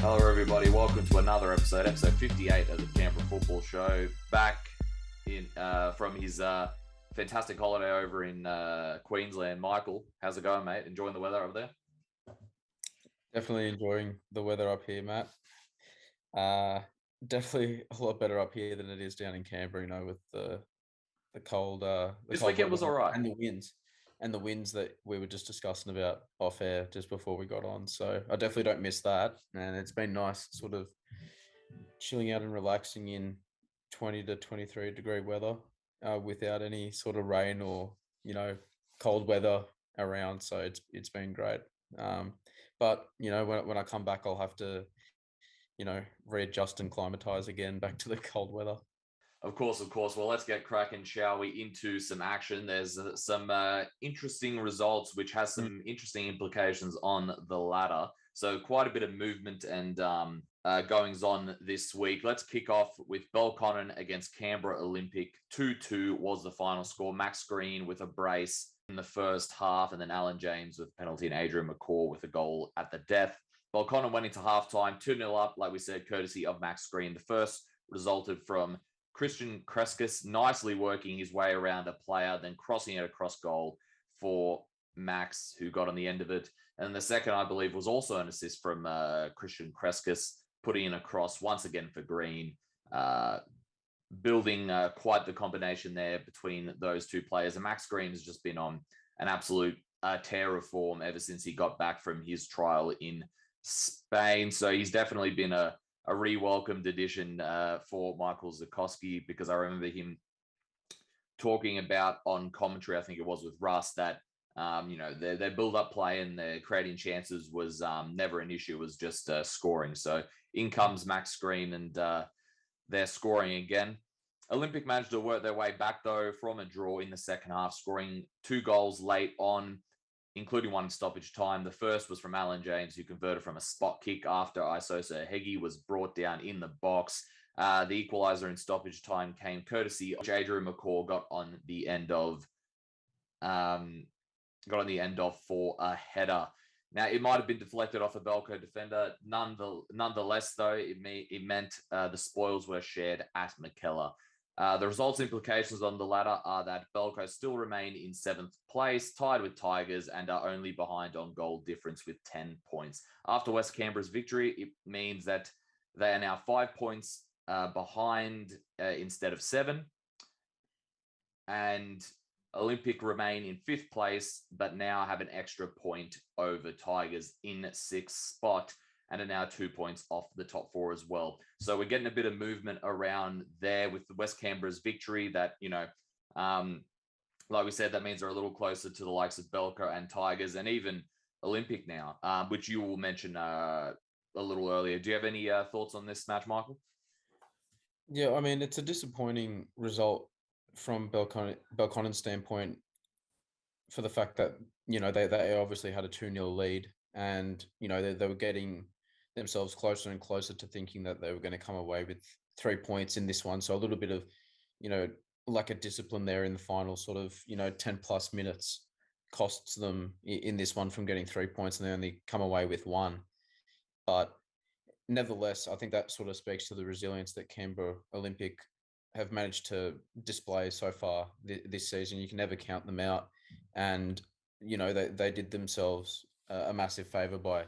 Hello, everybody. Welcome to another episode 58 of the Canberra Football Show. Back in from his fantastic holiday over in Queensland. Michael, how's it going, mate? Enjoying the weather over there? Definitely enjoying the weather up here, Matt. Definitely a lot better up here than it is down in Canberra, with the cold. This weekend was all right. And the winds that we were just discussing about off air just before we got on. So I definitely don't miss that, and it's been nice, sort of chilling out and relaxing in 20 to 23 degree weather, without any sort of rain or cold weather around. So it's been great. But when I come back, I'll have to readjust and climatize again back to the cold weather. Of course. Well, let's get cracking, shall we, into some action. There's some interesting results, which has some interesting implications on the ladder. So quite a bit of movement and goings on this week. Let's kick off with Belconnen against Canberra Olympic. 2-2 was the final score. Max Green with a brace in the first half, and then Alan James with penalty and Adrian McCaw with a goal at the death. Belconnen went into halftime 2-0 up, like we said, courtesy of Max Green. The first resulted from Christian Kreskus nicely working his way around a player, then crossing it across goal for Max, who got on the end of it. And the second, I believe, was also an assist from Christian Kreskus, putting in a cross once again for Green, building quite the combination there between those two players. And Max Green has just been on an absolute tear of form ever since he got back from his trial in Spain. So he's definitely been a re-welcomed addition for Michael Zukowski, because I remember him talking about on commentary, I think it was with Russ, that their build-up play and their creating chances was never an issue. It was just scoring. So in comes Max Green, and they're scoring again. Olympic managed to work their way back, though, from a draw in the second half, scoring 2 goals late on, including one stoppage time. The first was from Alan James, who converted from a spot kick after Isosa Hegi was brought down in the box. The equaliser in stoppage time came courtesy of Adrian McCaw, got on the end of for a header. Now, it might have been deflected off a Belco defender. Nonetheless, though, it meant the spoils were shared at McKellar. The results implications on the ladder are that Belco still remain in 7th place, tied with Tigers, and are only behind on goal difference with 10 points. After West Canberra's victory, it means that they are now 5 points behind instead of 7. And Olympic remain in 5th place, but now have an extra point over Tigers in 6th spot, and are now 2 points off the top 4 as well. So we're getting a bit of movement around there with the West Canberra's victory that, like we said, that means they're a little closer to the likes of Belco and Tigers, and even Olympic now, which you will mention a little earlier. Do you have any thoughts on this match, Michael? Yeah, I mean, it's a disappointing result from Belconnen's standpoint, for the fact that, they obviously had a 2-0 lead, and, they were getting themselves closer and closer to thinking that they were going to come away with 3 points in this one. So a little bit of, lack of discipline there in the final sort of, 10 plus minutes costs them in this one from getting 3 points, and they only come away with 1. But nevertheless, I think that sort of speaks to the resilience that Canberra Olympic have managed to display so far this season. You can never count them out. And, they did themselves a massive favour by,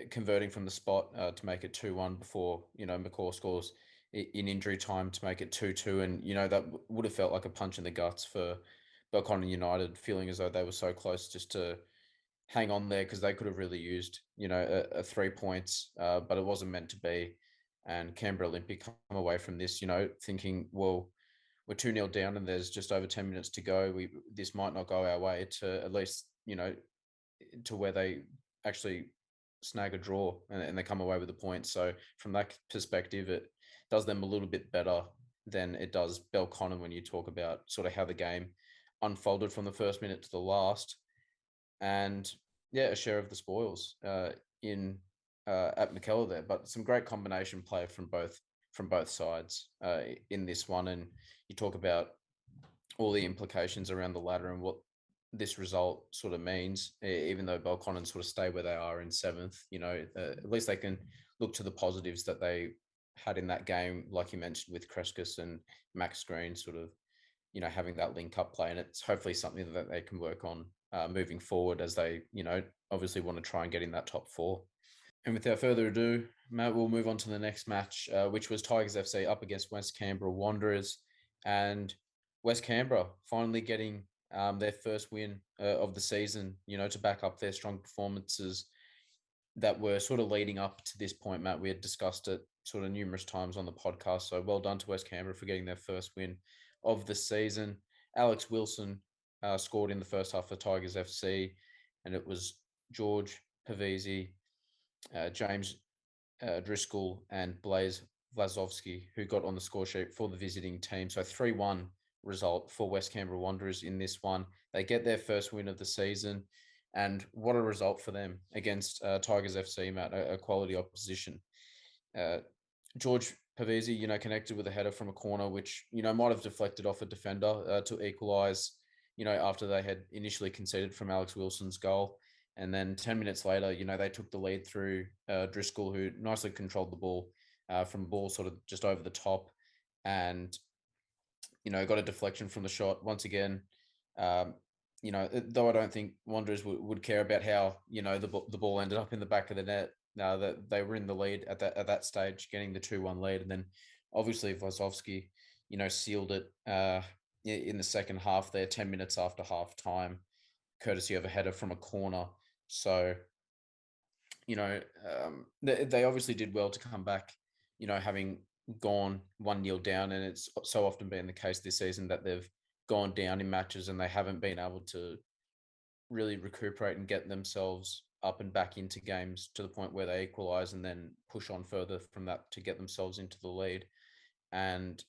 converting from the spot to make it 2-1 before, McCaw scores in injury time to make it 2-2. And, that would have felt like a punch in the guts for Belconnen United, feeling as though they were so close just to hang on there, because they could have really used, a 3 points, but it wasn't meant to be. And Canberra Olympic come away from this, thinking, well, we're 2-0 down and there's just over 10 minutes to go. This might not go our way, to at least, to where they actually snag a draw and they come away with a point. So from that perspective, it does them a little bit better than it does Belconnen when you talk about sort of how the game unfolded from the first minute to the last. And yeah, a share of the spoils at McKellar there, but some great combination play from both sides in this one. And you talk about all the implications around the ladder and what this result sort of means, even though Belconnen sort of stay where they are in 7th. At least they can look to the positives that they had in that game, like you mentioned with Kreskis and Max Green, sort of, having that link up play. And it's hopefully something that they can work on moving forward as they, obviously want to try and get in that top four. And without further ado, Matt, we'll move on to the next match, which was Tigers FC up against West Canberra Wanderers. And West Canberra finally getting their first win of the season, to back up their strong performances that were sort of leading up to this point, Matt. We had discussed it sort of numerous times on the podcast. So well done to West Canberra for getting their first win of the season. Alex Wilson scored in the first half for Tigers FC, and it was George Pavese, James Driscoll, and Blaze Vlasovsky who got on the score sheet for the visiting team. So 3-1 result for West Canberra Wanderers in this one. They get their first win of the season. And what a result for them against Tigers FC, Matt, a quality opposition. George Pavese, connected with a header from a corner, which, might have deflected off a defender to equalise, after they had initially conceded from Alex Wilson's goal. And then 10 minutes later, they took the lead through Driscoll, who nicely controlled the ball from ball sort of just over the top and, got a deflection from the shot once again. Though I don't think Wanderers would care about how, the ball ended up in the back of the net. That they were in the lead at that stage, getting the 2-1 lead. And then obviously Vlasovsky, sealed it in the second half there, 10 minutes after half time, courtesy of a header from a corner. So, they obviously did well to come back, having gone 1-0 down. And it's so often been the case this season that they've gone down in matches and they haven't been able to really recuperate and get themselves up and back into games to the point where they equalize and then push on further from that to get themselves into the lead. And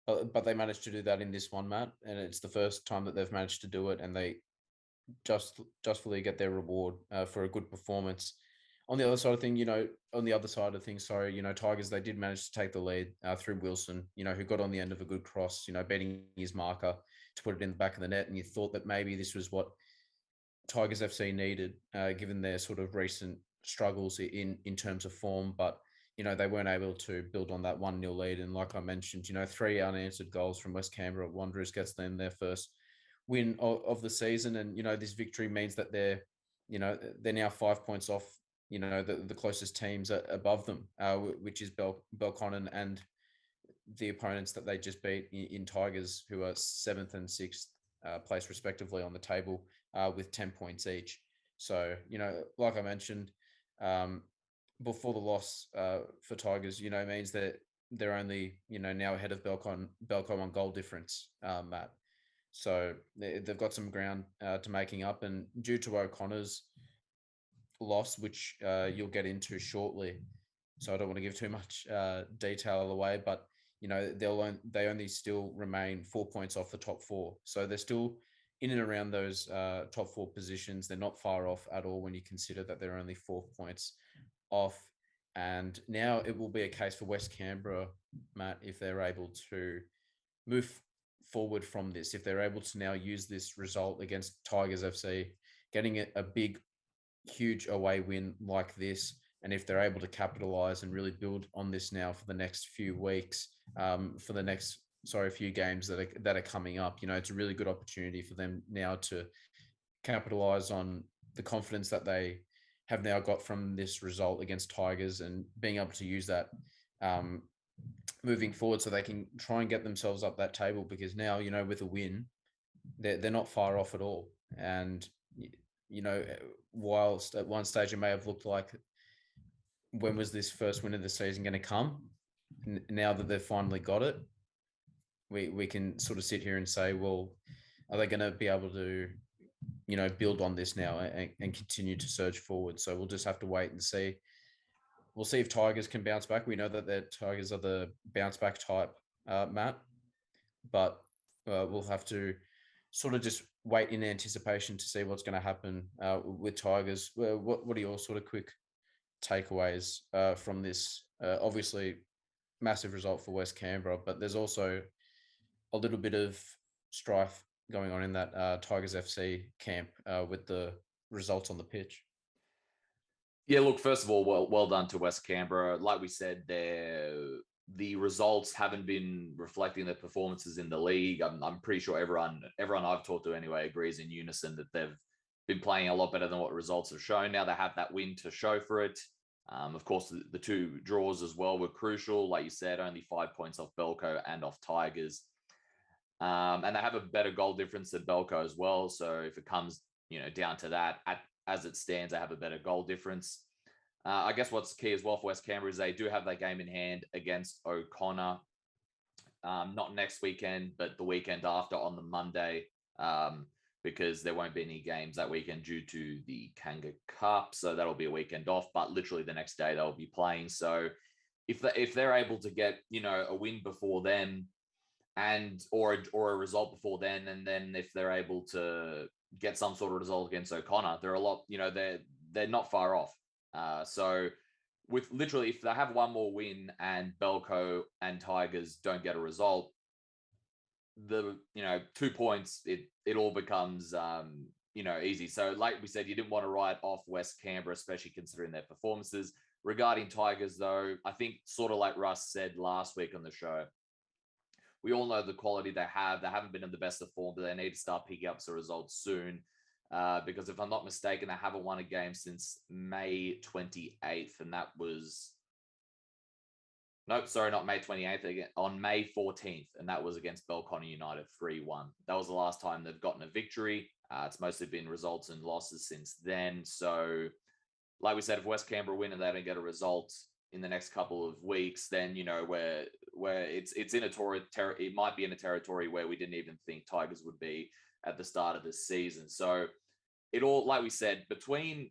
but they managed to do that in this one, Matt, and it's the first time that they've managed to do it, and they justly get their reward for a good performance. On the other side of things, Tigers, they did manage to take the lead through Wilson, who got on the end of a good cross, beating his marker to put it in the back of the net. And you thought that maybe this was what Tigers FC needed, given their sort of recent struggles in terms of form. But, they weren't able to build on that 1-0 lead. And like I mentioned, 3 unanswered goals from West Canberra Wanderers gets them their first win of the season. And, this victory means that they're now 5 points off, the closest teams above them, which is Belconnen and the opponents that they just beat in Tigers, who are 7th and 6th place respectively on the table with 10 points each. So, like I mentioned, before the loss for Tigers, means that they're only, now ahead of Belconnen on goal difference, Matt. So they've got some ground to making up. And due to O'Connor's loss, which you'll get into shortly, so I don't want to give too much detail away, but they only still remain 4 points off the top 4, so they're still in and around those top 4 positions. They're not far off at all when you consider that they're only 4 points off. And now it will be a case for West Canberra, Matt, if they're able to move forward from this, if they're able to now use this result against Tigers FC, getting a big, huge away win like this, and if they're able to capitalize and really build on this now for the next few weeks, few games that are coming up, it's a really good opportunity for them now to capitalize on the confidence that they have now got from this result against Tigers, and being able to use that moving forward so they can try and get themselves up that table, because now, with a win, they're not far off at all. And, whilst at one stage it may have looked like, when was this first win of the season going to come? Now that they've finally got it, we can sort of sit here and say, well, are they going to be able to, build on this now and continue to surge forward? So we'll just have to wait and see. We'll see if Tigers can bounce back. We know that their Tigers are the bounce back type, Matt, but we'll have to sort of just wait in anticipation to see what's going to happen with Tigers. What are your sort of quick takeaways from this? Obviously, massive result for West Canberra, but there's also a little bit of strife going on in that Tigers FC camp with the results on the pitch. Yeah, look, first of all, well done to West Canberra. Like we said, the results haven't been reflecting their performances in the league. I'm pretty sure everyone I've talked to anyway agrees in unison that they've been playing a lot better than what results have shown. Now they have that win to show for it. Of course, the two draws as well were crucial. Like you said, only 5 points off Belco and off Tigers. And they have a better goal difference than Belco as well. So if it comes, down to that, as it stands, they have a better goal difference. I guess what's key as well for West Canberra is they do have that game in hand against O'Connor. Not next weekend, but the weekend after on the Monday, because there won't be any games that weekend due to the Kanga Cup. So that'll be a weekend off, but literally the next day they'll be playing. So if they're able to get, a win before then or a result before then, and then if they're able to get some sort of result against O'Connor, they're a lot, they're not far off. So with literally, if they have one more win and Belco and Tigers don't get a result, the 2 points, it all becomes easy. So like we said, you didn't want to write off West Canberra, especially considering their performances. Regarding Tigers, though, I think sort of like Russ said last week on the show, we all know the quality they have. They haven't been in the best of form, but they need to start picking up some results soon. Because if I'm not mistaken, they haven't won a game since May 28th, and that was not May 28th, again on May 14th, and that was against Belconnen United 3-1. That was the last time they've gotten a victory. It's mostly been results and losses since then. So, like we said, if West Canberra win and they don't get a result in the next couple of weeks, then where it's in it might be in a territory where we didn't even think Tigers would be at the start of this season. So it all, like we said, between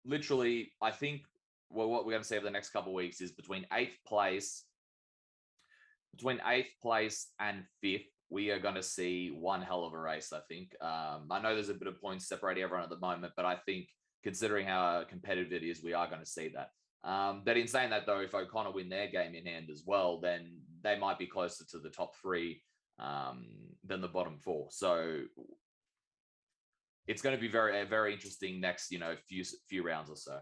literally, I think, what we're going to see over the next couple of weeks is between eighth place and fifth, we are going to see one hell of a race, I think. I know there's a bit of points separating everyone at the moment, but I think considering how competitive it is, we are going to see that. But in saying that, though, if O'Connor win their game in hand as well, then they might be closer to the top three than the bottom four. So it's going to be very, very interesting next, few rounds or so.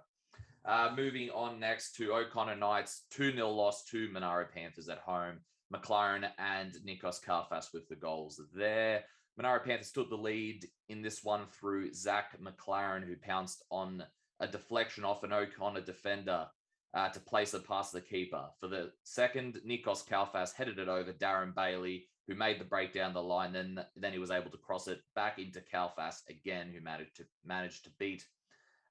Moving on next to O'Connor Knights, 2-0 loss to Monaro Panthers at home. McLaren and Nikos Kalfas with the goals there. Monaro Panthers took the lead in this one through Zach McLaren, who pounced on a deflection off an O'Connor defender to place a pass to the keeper. For the second, Nikos Kalfas headed it over Darren Bailey, who made the break down the line. Then he was able to cross it back into Kalfas again, who managed to beat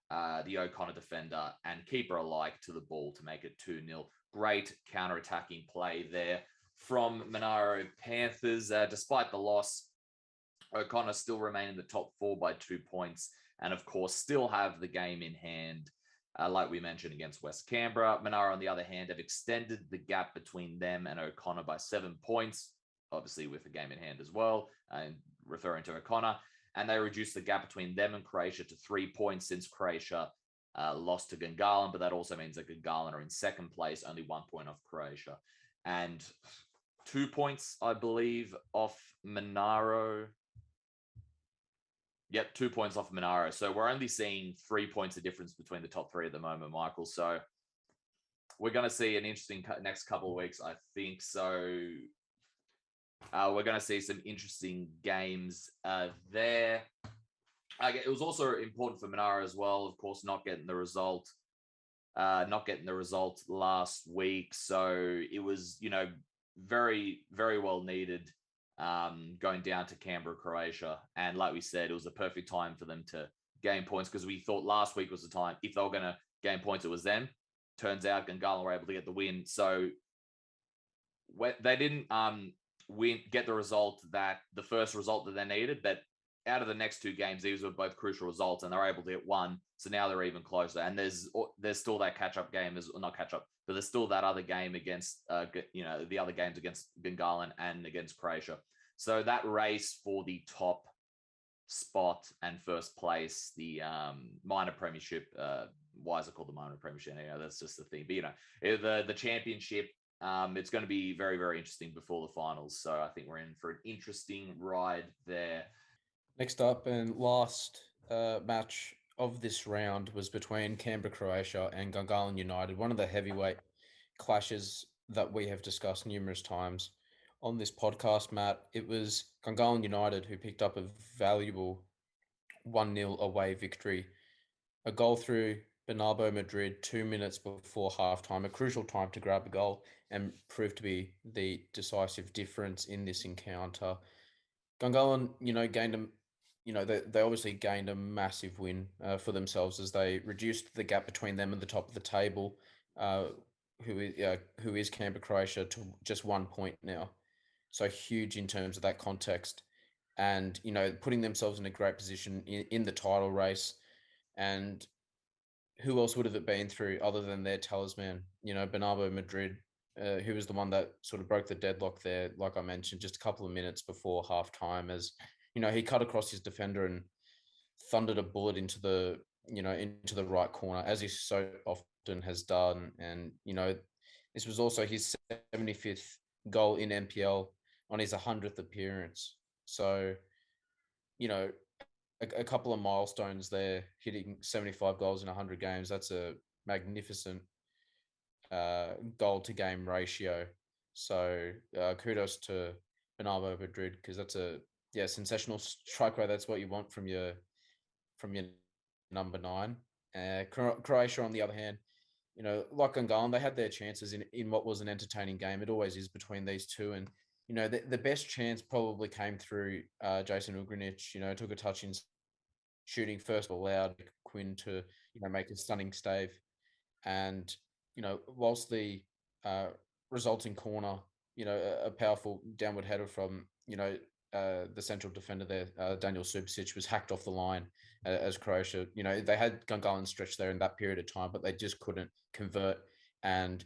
the O'Connor defender and keeper alike to the ball to make it 2-0. Great counter-attacking play there from Monaro Panthers. Despite the loss, O'Connor still remain in the top four by 2 points, and of course still have the game in hand, like we mentioned, against West Canberra. Monaro, on the other hand, have extended the gap between them and O'Connor by 7 points, obviously with the game in hand as well, and referring to O'Connor. And they reduced the gap between them and Croatia to 3 points since Croatia lost to Gungahlin, but that also means that Gungahlin are in second place, only 1 point off Croatia. And 2 points, I believe, off Monaro. Yep, 2 points off Monaro. So we're only seeing 3 points of difference between the top three at the moment, Michael. So we're going to see an interesting next couple of weeks, I think. So we're going to see some interesting games there. It was also important for Monaro as well, of course, not getting the result last week. So it was, very, very well needed going down to Canberra, Croatia. And like we said, it was the perfect time for them to gain points, because we thought last week was the time, if they were going to gain points, it was them. Turns out Gungahlin were able to get the win. So they didn't get the first result that they needed, but out of the next two games, these were both crucial results, and they're able to get one. So now they're even closer. And there's still that catch-up game, not catch-up, but there's still that other game against, the other games against Gungahlin and against Croatia. So that race for the top spot and first place, the minor premiership, why is it called the minor premiership? That's just the thing. But, the championship, it's going to be very, very interesting before the finals. So I think we're in for an interesting ride there. Next up and last match of this round was between Canberra, Croatia and Gungahlin United, one of the heavyweight clashes that we have discussed numerous times on this podcast, Matt. It was Gungahlin United who picked up a valuable 1-0 away victory. A goal through Bernardo Madrid 2 minutes before halftime, a crucial time to grab a goal and proved to be the decisive difference in this encounter. Gungahlin, gained a, they obviously gained a massive win for themselves as they reduced the gap between them and the top of the table, who is Canberra, Croatia, to just 1 point now. So huge in terms of that context, and putting themselves in a great position in the title race. And who else would have it been through other than their talisman? Bernardo Madrid, who was the one that sort of broke the deadlock there, like I mentioned, just a couple of minutes before halftime, as he cut across his defender and thundered a bullet into the right corner, as he so often has done. And this was also his 75th goal in NPL on his 100th appearance. So a couple of milestones there, hitting 75 goals in 100 games. That's a magnificent goal to game ratio. So kudos to Bernardo Madrid, because that's a sensational strike rate. That's what you want from your number 9. Croatia, on the other hand, like Gungahlin, they had their chances in what was an entertaining game. It always is between these two. And the best chance probably came through Jason Ugrinic. Took a touch in shooting first, allowed Quinn to make a stunning stave. And whilst the resulting corner, a powerful downward header from the central defender there, Daniel Subsic, was hacked off the line as Croatia. They had Gungahlin stretched there in that period of time, but they just couldn't convert. And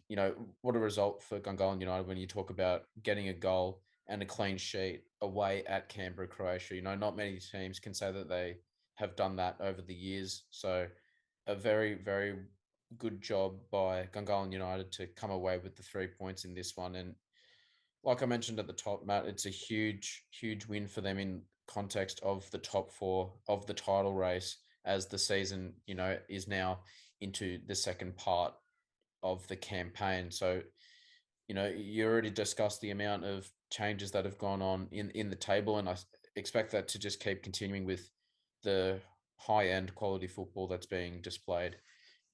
what a result for Gungahlin United when you talk about getting a goal and a clean sheet away at Canberra, Croatia. Not many teams can say that they have done that over the years. So a very, very good job by Gungahlin United to come away with the 3 points in this one. And like I mentioned at the top, Matt, it's a huge, huge win for them in context of the top 4 of the title race, as the season, is now into the second part of the campaign. So, you already discussed the amount of changes that have gone on in the table, and I expect that to just keep continuing with the high-end quality football that's being displayed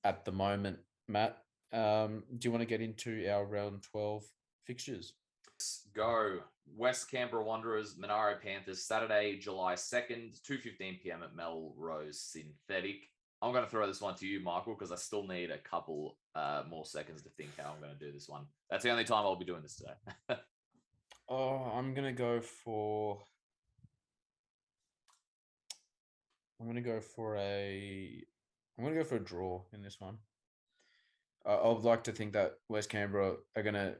at the moment. Matt, do you want to get into our round 12 fixtures? Let's go. West Canberra Wanderers, Monaro Panthers, Saturday, July 2nd, 2:15 p.m. at Melrose Synthetic. I'm going to throw this one to you, Michael, because I still need a couple more seconds to think how I'm going to do this one. That's the only time I'll be doing this today. I'm going to go for a draw in this one. I would like to think that West Canberra are going to,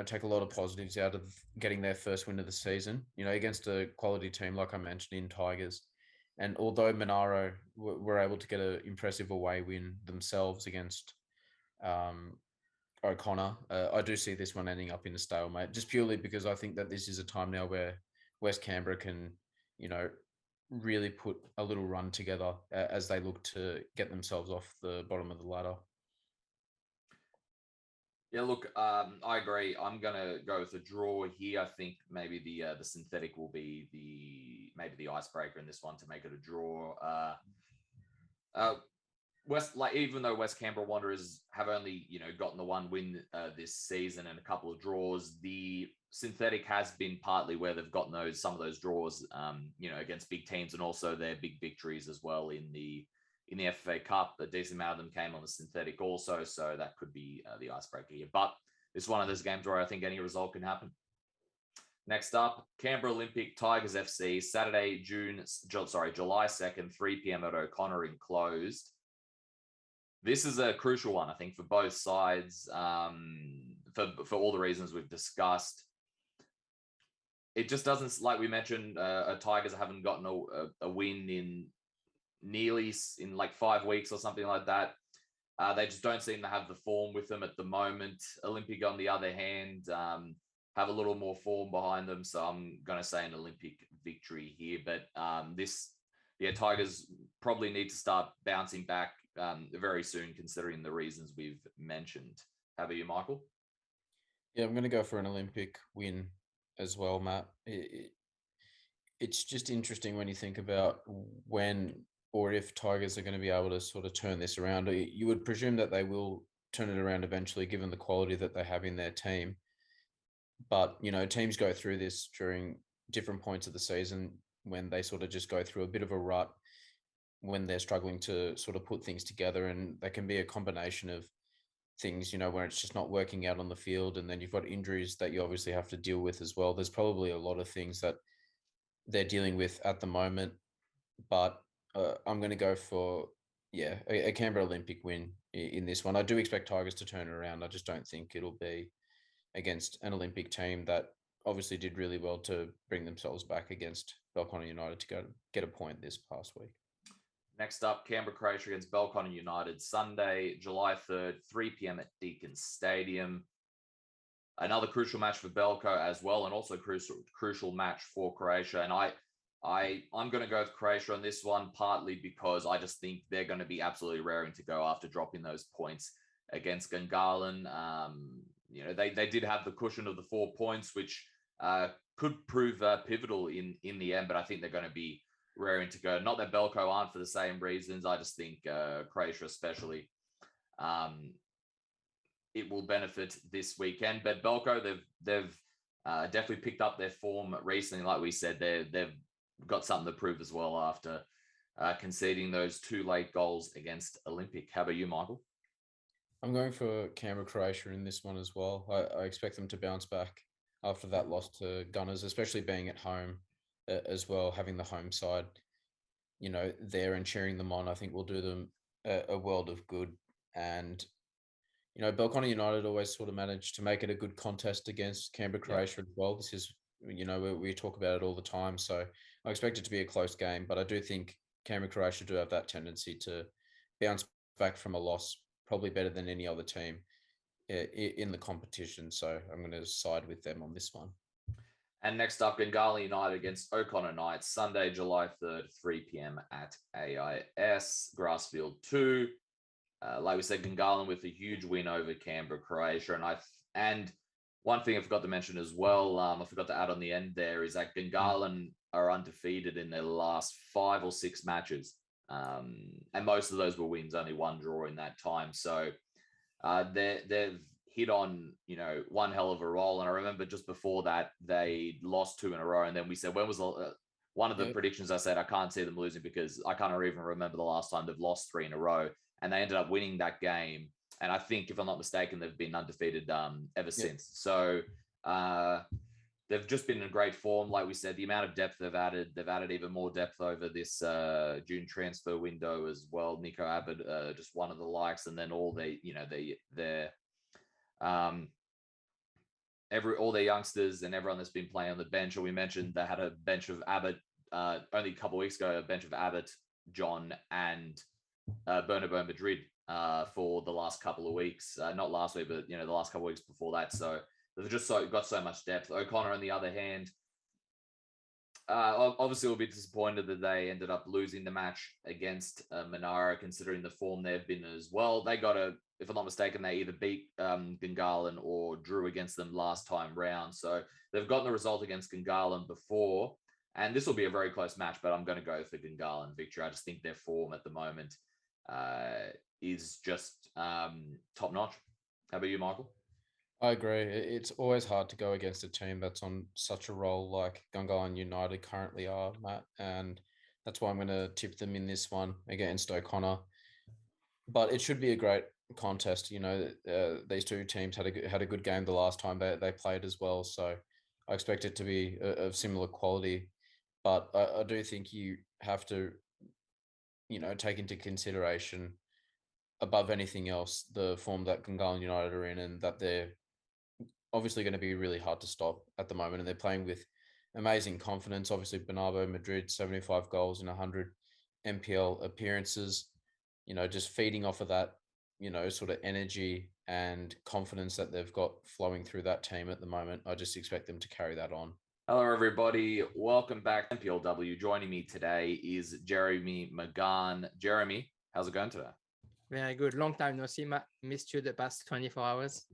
take a lot of positives out of getting their first win of the season, against a quality team, like I mentioned, in Tigers. And although Monaro were able to get an impressive away win themselves against O'Connor, I do see this one ending up in a stalemate, just purely because I think that this is a time now where West Canberra can, really put a little run together as they look to get themselves off the bottom of the ladder. Yeah, look, I agree. I'm gonna go with a draw here. I think maybe the synthetic will be the icebreaker in this one to make it a draw. Even though West Canberra Wanderers have only gotten the one win this season and a couple of draws, the synthetic has been partly where they've gotten some of those draws, against big teams, and also their big victories as well in the FA Cup. A decent amount of them came on the synthetic also, so that could be the icebreaker here. But it's one of those games where I think any result can happen. Next up, Canberra Olympic Tigers FC, Saturday, July 2nd, 3 p.m. at O'Connor enclosed. This is a crucial one, I think, for both sides, for all the reasons we've discussed. It just doesn't, like we mentioned, Tigers haven't gotten a win in like 5 weeks or something like that. They just don't seem to have the form with them at the moment. Olympic, on the other hand, have a little more form behind them. So I'm going to say an Olympic victory here. But this yeah, Tigers probably need to start bouncing back very soon, considering the reasons we've mentioned. How about you, Michael? Yeah, I'm going to go for an Olympic win as well, Matt. It's just interesting when you think about when or if Tigers are going to be able to sort of turn this around. You would presume that they will turn it around eventually, given the quality that they have in their team. But, teams go through this during different points of the season when they sort of just go through a bit of a rut, when they're struggling to sort of put things together. And they can be a combination of things, where it's just not working out on the field. And then you've got injuries that you obviously have to deal with as well. There's probably a lot of things that they're dealing with at the moment. But I'm going to go for, a Canberra Olympic win in this one. I do expect Tigers to turn it around. I just don't think it'll be against an Olympic team that obviously did really well to bring themselves back against Belconnen United to get a point this past week. Next up, Canberra, Croatia against Belconnen United, Sunday, July 3rd, 3 p.m. at Deakin Stadium. Another crucial match for Belco as well, and also crucial match for Croatia. And I'm going to go with Croatia on this one, partly because I just think they're going to be absolutely raring to go after dropping those points against Gungahlin. They did have the cushion of the 4 points, which could prove pivotal in the end, but I think they're going to be raring to go. Not that Belco aren't for the same reasons. I just think Croatia especially, it will benefit this weekend. But Belco, they've definitely picked up their form recently. Like we said, they've got something to prove as well after conceding those 2 late goals against Olympic. How about you, Michael? I'm going for Canberra, Croatia in this one as well. I expect them to bounce back after that loss to Gunners, especially being at home as well, having the home side, there and cheering them on. I think will do them a world of good. And, Belconnen United always sort of managed to make it a good contest against Canberra, Croatia as well. This is, we talk about it all the time. So I expect it to be a close game, but I do think Canberra, Croatia do have that tendency to bounce back from a loss probably better than any other team in the competition. So I'm going to side with them on this one. And next up, Gungahlin United against O'Connor Knights, Sunday, July 3rd, 3 p.m. at AIS, Grassfield 2. Like we said, Gungahlin with a huge win over Canberra, Croatia. And one thing I forgot to mention as well, I forgot to add on the end there, is that Gungahlin are undefeated in their last 5 or 6 matches. And most of those were wins, only 1 draw in that time. So they've hit on, one hell of a roll. And I remember just before that, they lost 2 in a row. And then we said, when was one of the predictions I said, I can't see them losing because I can't even remember the last time they've lost 3 in a row. And they ended up winning that game. And I think, if I'm not mistaken, they've been undefeated ever since. So they've just been in great form. Like we said, the amount of depth they've added even more depth over this June transfer window as well. Nico Abbott, just one of the likes, and then all all their youngsters and everyone that's been playing on the bench. Or we mentioned they had a bench of Abbott only a couple of weeks ago, a bench of Abbott, John, and Bernabeu Madrid for the last couple of weeks. Not last week, but the last couple of weeks before that. So they've just got so much depth. O'Connor, on the other hand, obviously will be disappointed that they ended up losing the match against Monaro, considering the form they've been as well. They got if I'm not mistaken, they either beat Gungahlin or drew against them last time round. So they've gotten the result against Gungahlin before, and this will be a very close match, but I'm going to go for Gungahlin victory. I just think their form at the moment is just top notch. How about you, Michael? I agree. It's always hard to go against a team that's on such a roll like Gungahlin United currently are, Matt, and that's why I'm going to tip them in this one against O'Connor. But it should be a great contest. These 2 teams had a good game the last time they played as well, so I expect it to be of similar quality. But I do think you have to, take into consideration above anything else the form that Gungahlin United are in, and that they're obviously going to be really hard to stop at the moment. And they're playing with amazing confidence. Obviously, Bernabeu Madrid, 75 goals in 100 NPL appearances, just feeding off of that, sort of energy and confidence that they've got flowing through that team at the moment. I just expect them to carry that on. Hello, everybody. Welcome back to NPLW. Joining me today is Jeremy Magan. Jeremy, how's it going today? Very good. Long time no see, Matt. Missed you the past 24 hours.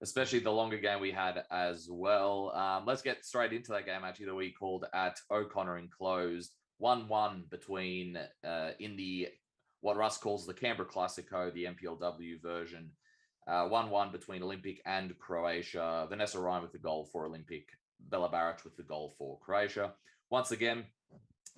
Especially the longer game we had as well. Let's get straight into that game, actually, that we called at O'Connor enclosed. 1-1 between, in the, what Russ calls the Canberra Classico, the NPLW version. 1-1 between Olympic and Croatia. Vanessa Ryan with the goal for Olympic. Bella Barrett with the goal for Croatia. Once again,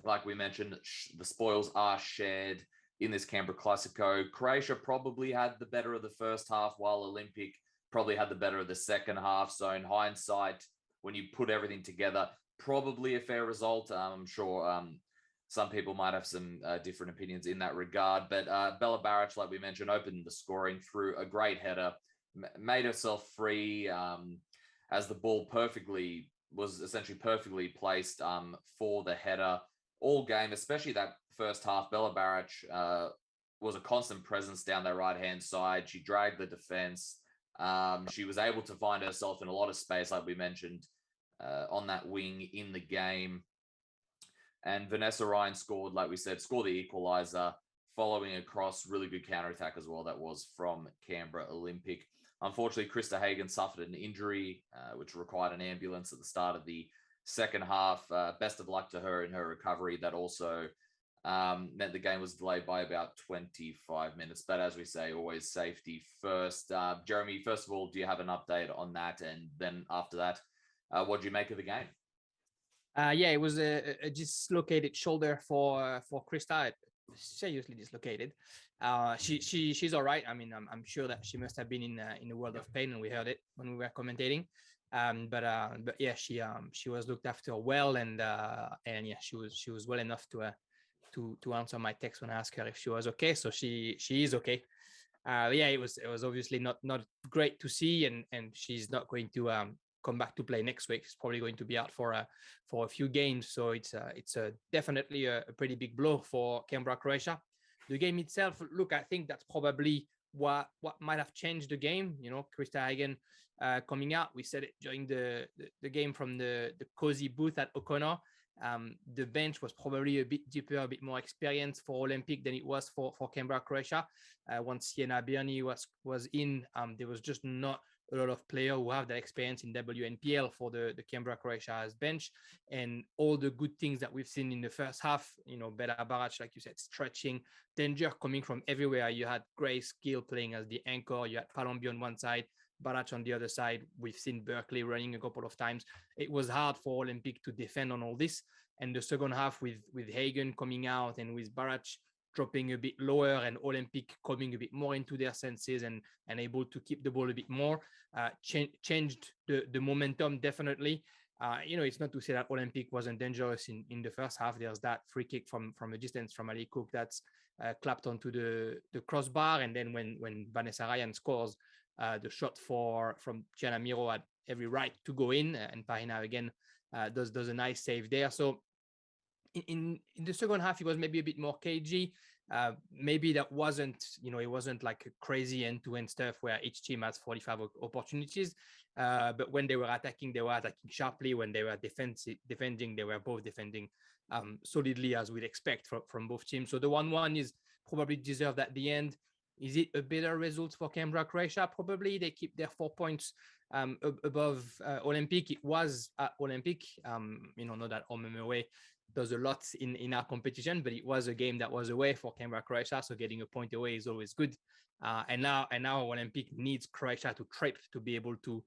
like we mentioned, the spoils are shared in this Canberra Classico. Croatia probably had the better of the first half, while Olympic probably had the better of the second half. So in hindsight, when you put everything together, probably a fair result. I'm sure some people might have some different opinions in that regard. But Bella Barrett, like we mentioned, opened the scoring through a great header, made herself free as the ball was essentially perfectly placed for the header. All game, especially that first half, Bella Barrett was a constant presence down their right-hand side. She dragged the defense. She was able to find herself in a lot of space, like we mentioned, on that wing in the game. And Vanessa Ryan scored, like we said, scored the equalizer, following across really good counterattack as well. That was from Canberra Olympic. Unfortunately, Krista Hagen suffered an injury, which required an ambulance at the start of the second half. Best of luck to her in her recovery. That also meant the game was delayed by about 25 minutes. But as we say, always safety first. Jeremy, first of all, do you have an update on that? And then after that, what do you make of the game? Yeah, it was a dislocated shoulder for Krista. Seriously dislocated. She's all right. I mean, I'm sure that she must have been in a world of pain, and we heard it when we were commentating. But yeah, she was looked after well, and yeah, she was well enough to answer my text when I asked her if she was okay. So she is okay. Yeah, it was obviously not great to see, and she's not going to come back to play next week. She's probably going to be out for a few games. So it's definitely a pretty big blow for Canberra Croatia. The game itself, look, I think that's probably what might have changed the game. You know, Krista Hagen coming out. We said it during the game from the cozy booth at O'Connor. The bench was probably a bit deeper, a bit more experienced for Olympic than it was for Canberra Croatia. Once Sienna Birney was in, there was just not a lot of players who have that experience in WNPL for the Canberra Croatia's bench, and all the good things that we've seen in the first half. You know, Bella Barrett, like you said, stretching, danger coming from everywhere. You had Grace Gill playing as the anchor. You had Palombi on one side, Barrett on the other side. We've seen Berkeley running a couple of times. It was hard for Olympic to defend on all this. And the second half with Hagen coming out and with Barrett dropping a bit lower and Olympic coming a bit more into their senses and able to keep the ball a bit more, changed the momentum definitely. You know, it's not to say that Olympic wasn't dangerous in the first half. There's that free kick from a distance from Ali Cook that's clapped onto the crossbar. And then when Vanessa Ryan scores, the shot from Gianna Miro had every right to go in, and Parina again does a nice save there. So in the second half, it was maybe a bit more cagey. Maybe that wasn't, you know, it wasn't like a crazy end-to-end stuff where each team has 45 opportunities. But when they were attacking sharply. When they were defending, they were both defending solidly, as we'd expect from both teams. So the 1-1 is probably deserved at the end. Is it a better result for Canberra Croatia? Probably. They keep their 4 points above Olympic. It was at Olympic. You know, not that home and away does a lot in our competition, but it was a game that was away for Canberra Croatia, so getting a point away is always good. And now Olympic needs Croatia to trip to be able to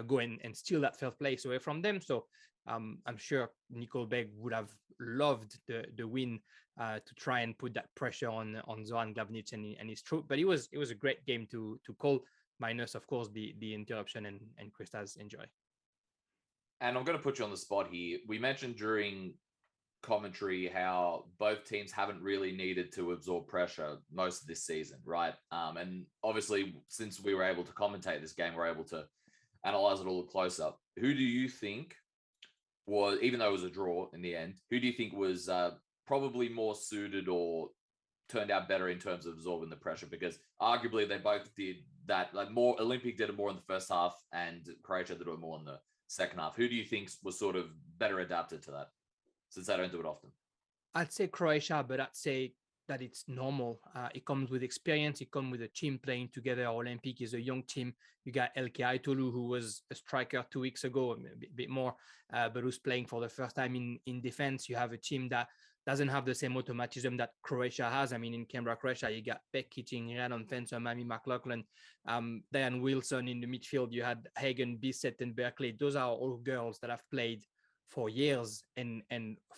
go and steal that third place away from them. So I'm sure Nicole Begg would have loved the win to try and put that pressure on Zoran Glavnic and his troop. But it was a great game to call, minus of course the interruption and Krista's injury. And I'm going to put you on the spot here. We mentioned during commentary how both teams haven't really needed to absorb pressure most of this season, right? And obviously, since we were able to commentate this game, we're able to analyze it a little closer. Who do you think was, even though it was a draw in the end, who do you think was probably more suited or turned out better in terms of absorbing the pressure? Because arguably they both did that. Like, more Olympic did it more in the first half, and Croatia did it more in second half. Who do you think was sort of better adapted to that, since they don't do it often? I'd say Croatia, but I'd say that it's normal. It comes with experience. It comes with a team playing together. Olympic is a young team. You got LK Aitolu, who was a striker 2 weeks ago, a bit more, but who's playing for the first time in defense. You have a team that doesn't have the same automatism that Croatia has. I mean, in Canberra, Croatia, you got Beck hitting, Rhiannon Fencer, Mami McLaughlin, Diane Wilson in the midfield. You had Hagen, Bissett, and Berkeley. Those are all girls that have played for years and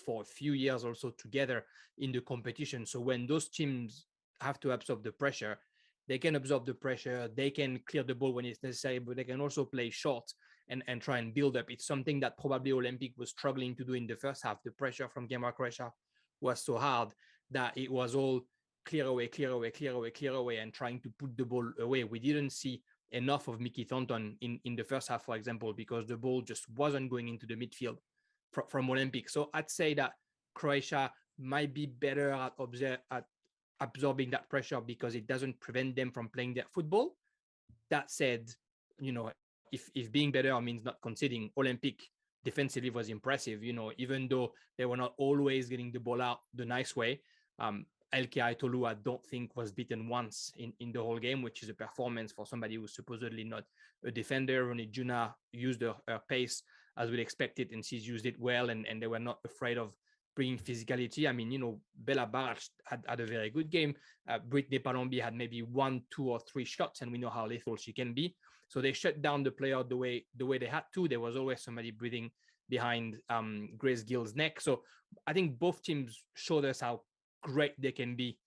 for a few years also together in the competition. So when those teams have to absorb the pressure, they can absorb the pressure, they can clear the ball when it's necessary, but they can also play short and try and build up. It's something that probably Olympic was struggling to do in the first half. The pressure from Canberra Croatia was so hard that it was all clear away, and trying to put the ball away. We didn't see enough of Mickey Thornton in the first half, for example, because the ball just wasn't going into the midfield from Olympic. So I'd say that Croatia might be better at absorbing that pressure because it doesn't prevent them from playing their football. That said, if being better means not conceding, Olympic defensively was impressive, even though they were not always getting the ball out the nice way. LK Aitolu, I don't think, was beaten once in the whole game, which is a performance for somebody who's supposedly not a defender. Ronnie Juna used her pace as we'd expected, and she's used it well, and they were not afraid of bringing physicality. I mean, Bella Barch had a very good game. Brittany Palombi had maybe 1, 2, or 3 shots, and we know how lethal she can be. So they shut down the player the way they had to. There was always somebody breathing behind Grace Gill's neck. So I think both teams showed us how great they can be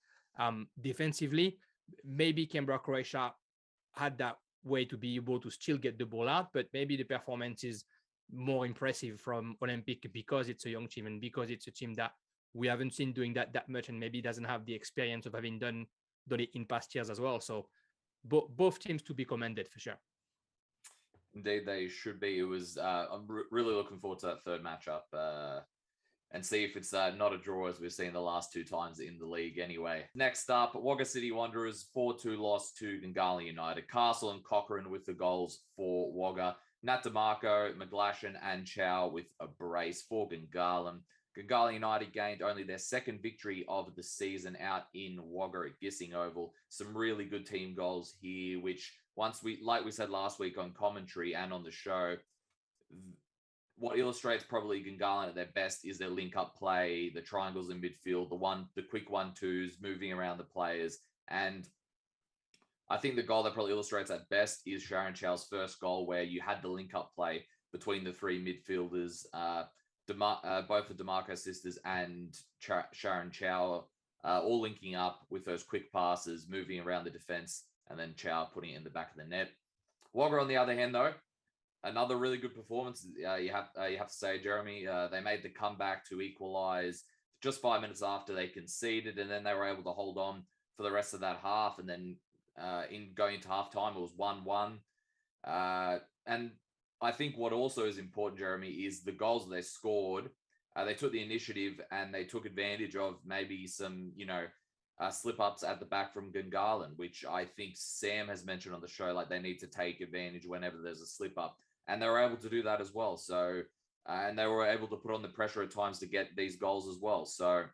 defensively. Maybe Canberra Croatia had that way to be able to still get the ball out, but maybe the performance is more impressive from Olympic because it's a young team and because it's a team that we haven't seen doing that much, and maybe doesn't have the experience of having done it in past years as well. So both teams to be commended for sure. Indeed, they should be. It was. I'm really looking forward to that third matchup and see if it's not a draw as we've seen the last 2 times in the league anyway. Next up, Wagga City Wanderers 4-2 loss to Gungahlin United. Castle and Cochrane with the goals for Wagga. Nat DeMarco, McGlashan, and Chow with a brace for Gungahlin. Gungahlin United gained only their second victory of the season out in Wagga at Gissing Oval. Some really good team goals here, which like we said last week on commentary and on the show, what illustrates probably Gungahlin at their best is their link-up play, the triangles in midfield, the quick 1-2s, moving around the players. And I think the goal that probably illustrates at best is Sharon Chow's first goal, where you had the link-up play between the 3 midfielders, both the DeMarco sisters and Sharon Chow, all linking up with those quick passes, moving around the defense, and then Chow putting it in the back of the net. Wagga, on the other hand, though, another really good performance. You have to say, Jeremy, they made the comeback to equalize just 5 minutes after they conceded, and then they were able to hold on for the rest of that half, and then in going into halftime, it was 1-1. And I think what also is important, Jeremy, is the goals that they scored. They took the initiative and they took advantage of maybe some, slip-ups at the back from Gungahlin, which I think Sam has mentioned on the show, like they need to take advantage whenever there's a slip-up. And they were able to do that as well. So, and they were able to put on the pressure at times to get these goals as well. So,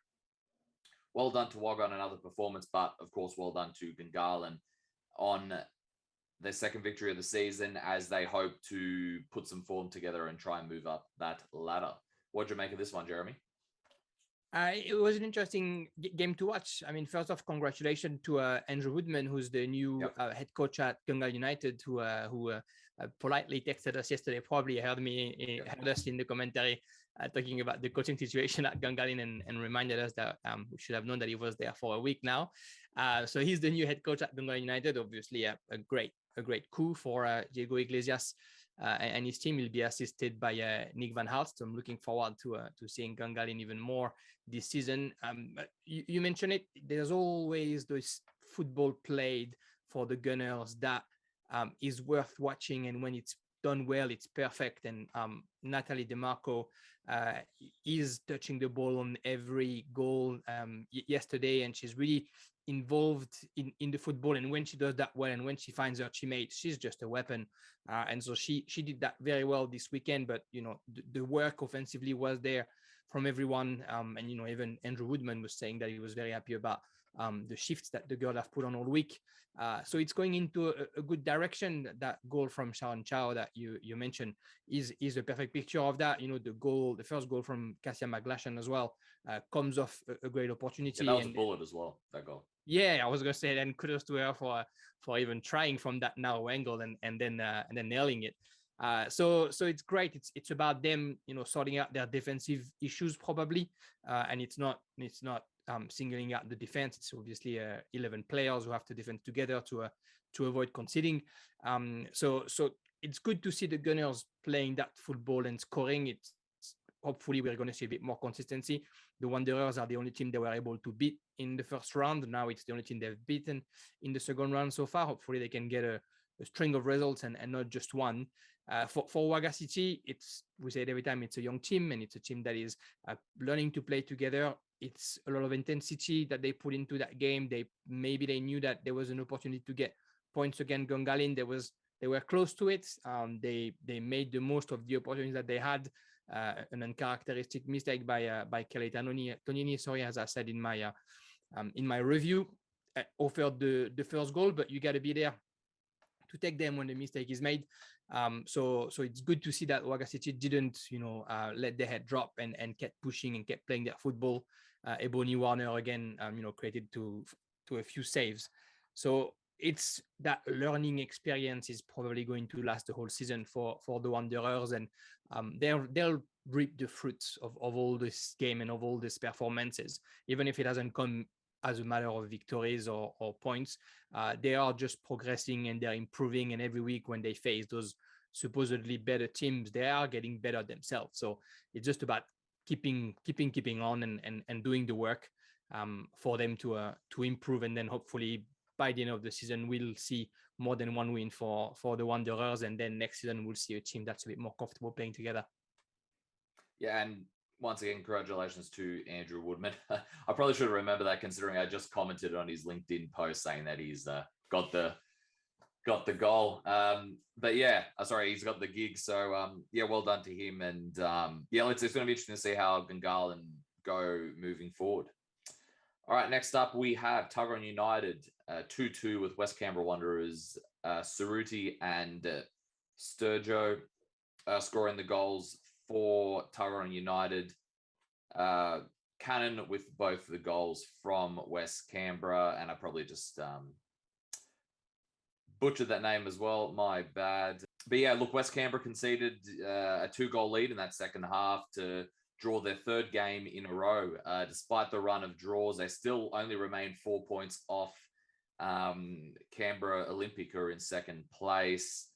well done to Wagga on another performance, but of course, well done to Gungahlin on their second victory of the season as they hope to put some form together and try and move up that ladder. What did you make of this one, Jeremy? It was an interesting game to watch. I mean, first off, congratulations to Andrew Woodman, who's the new head coach at Gungahlin United, who politely texted us yesterday. Probably heard us in the commentary talking about the coaching situation at Gungahlin and reminded us that we should have known that he was there for a week now. So he's the new head coach at Gungahlin United. Obviously, a great coup for Diego Iglesias and his team. Will be assisted by Nick Van Hart. So I'm looking forward to seeing Gungahlin even more this season. You mentioned it. There's always this football played for the Gunners that is worth watching, and when it's done well. It's perfect. And Natalie DeMarco is touching the ball on every goal yesterday, and she's really involved in the football. And when she does that well, and when she finds her teammates, she's just a weapon. And so she did that very well this weekend. But the work offensively was there from everyone. And even Andrew Woodman was saying that he was very happy about the shifts that the girls have put on all week. So it's going into a good direction. That goal from Sharon Chow that you mentioned is a perfect picture of that. The first goal from Cassia McGlashan as well comes off a great opportunity. Yeah, that was a bullet as well, that goal. Yeah, I was gonna say, and kudos to her for even trying from that narrow angle and then nailing it. So it's great. It's about them, sorting out their defensive issues probably, and it's not singling out the defense. It's obviously 11 players who have to defend together to avoid conceding. So it's good to see the Gunners playing that football and scoring. It's hopefully we're going to see a bit more consistency. The Wanderers are the only team they were able to beat in the first round. Now it's the only team they've beaten in the second round so far. Hopefully they can get a string of results and not just one. For Wagga City, we say it every time, it's a young team, and it's a team that is learning to play together. It's a lot of intensity that they put into that game. They knew that there was an opportunity to get points against Gungahlin. They were close to it. They made the most of the opportunities that they had. An uncharacteristic mistake by Kelly Tonini, sorry, as I said in my review, offered the first goal, but you got to be there to take them when the mistake is made. So it's good to see that Wagga City didn't, let their head drop and kept pushing and kept playing their football. Ebony Warner again, created to a few saves. So it's that learning experience is probably going to last the whole season for the Wanderers, and they'll reap the fruits of all this game and of all these performances, even if it hasn't come as a matter of victories or points. They are just progressing and they're improving, and every week when they face those supposedly better teams, they are getting better themselves. So it's just about keeping on and doing the work for them to improve, and then hopefully by the end of the season we'll see more than one win for the Wanderers, and then next season we'll see a team that's a bit more comfortable playing together. Yeah, and once again, congratulations to Andrew Woodman. I probably should have remembered that, considering I just commented on his LinkedIn post saying that he's got the goal. But yeah, sorry, he's got the gig. So yeah, well done to him. And yeah, it's going to be interesting to see how Gungahlin go moving forward. All right, next up we have Tuggeranong United 2-2 with West Canberra Wanderers. Suruti and Sturjo scoring the goals for Tuggeranong United. Cannon with both the goals from West Canberra, and I probably just butchered that name as well. My bad. But yeah, look, West Canberra conceded a 2-goal lead in that second half to draw their third game in a row. Despite the run of draws, they still only remain 4 points off Canberra Olympic, who are in second place.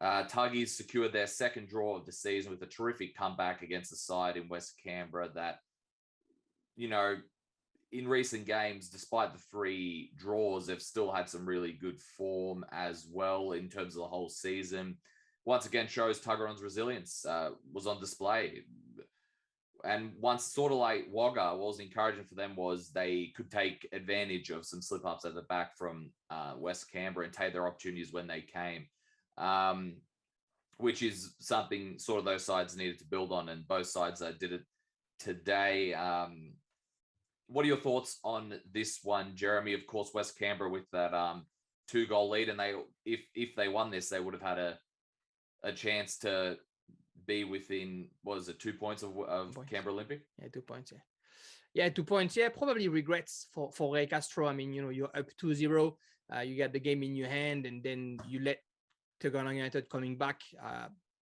Tuggies secured their second draw of the season with a terrific comeback against the side in West Canberra that, in recent games, despite the 3 draws, they've still had some really good form as well in terms of the whole season. Once again, shows Tuggeranong's resilience was on display. And once, sort of like Wagga, what was encouraging for them was they could take advantage of some slip-ups at the back from West Canberra and take their opportunities when they came. Which is something sort of those sides needed to build on, and both sides did it today. What are your thoughts on this one, Jeremy? Of course, West Canberra with that 2-goal lead, and if they won this, they would have had a chance to be within, what is it, 2 points of Canberra Olympic? Yeah, 2 points. Yeah, 2 points. Yeah, probably regrets for Ray Castro. I mean, you're up 2-0. You get the game in your hand, and then you let Tuggeranong United coming back.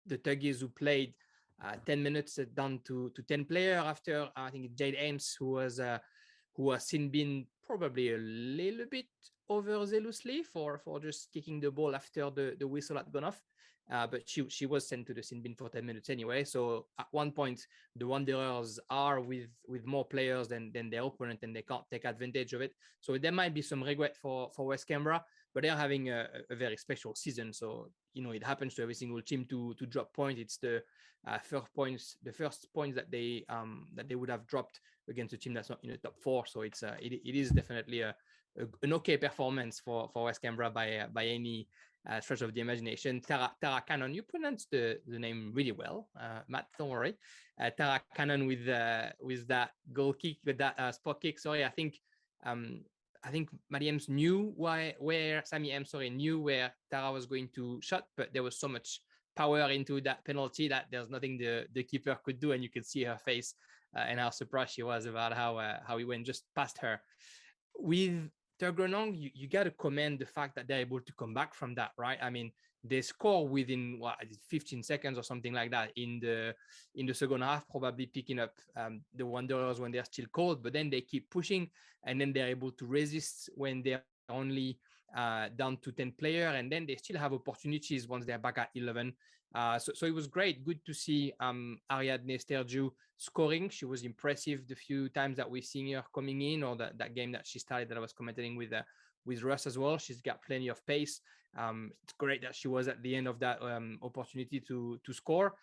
The Tuggies who played 10 minutes down to 10 players after, I think, Jade Ames, who has been probably a little bit overzealously for just kicking the ball after the whistle had gone off. But she was sent to the sin bin for 10 minutes anyway. So at one point, the Wanderers are with more players than their opponent, and they can't take advantage of it. So there might be some regret for West Canberra, but they're having a very special season. So, it happens to every single team to drop points. It's the first points that they would have dropped against a team that's not in the top 4. So it is definitely an okay performance for West Canberra by any stretch of the imagination. Tara Cannon, you pronounced the name really well, Matt. Don't worry. Tara Cannon with that goal kick, with that spot kick. Sorry, I think Maddie Ems knew where Tara was going to shot, but there was so much power into that penalty that there's nothing the keeper could do, and you could see her face and how surprised she was about how he went just past her. With Tuggeranong, you got to commend the fact that they're able to come back from that, right? I mean, they score within 15 seconds or something like that in the second half, probably picking up the Wanderers when they're still cold, but then they keep pushing, and then they're able to resist when they're only down to 10 players, and then they still have opportunities once they're back at 11. So it was great. Good to see Ariadne Stergiou scoring. She was impressive the few times that we've seen her coming in, or that game that she started that I was commentating with Russ as well. She's got plenty of pace. It's great that she was at the end of that opportunity to score.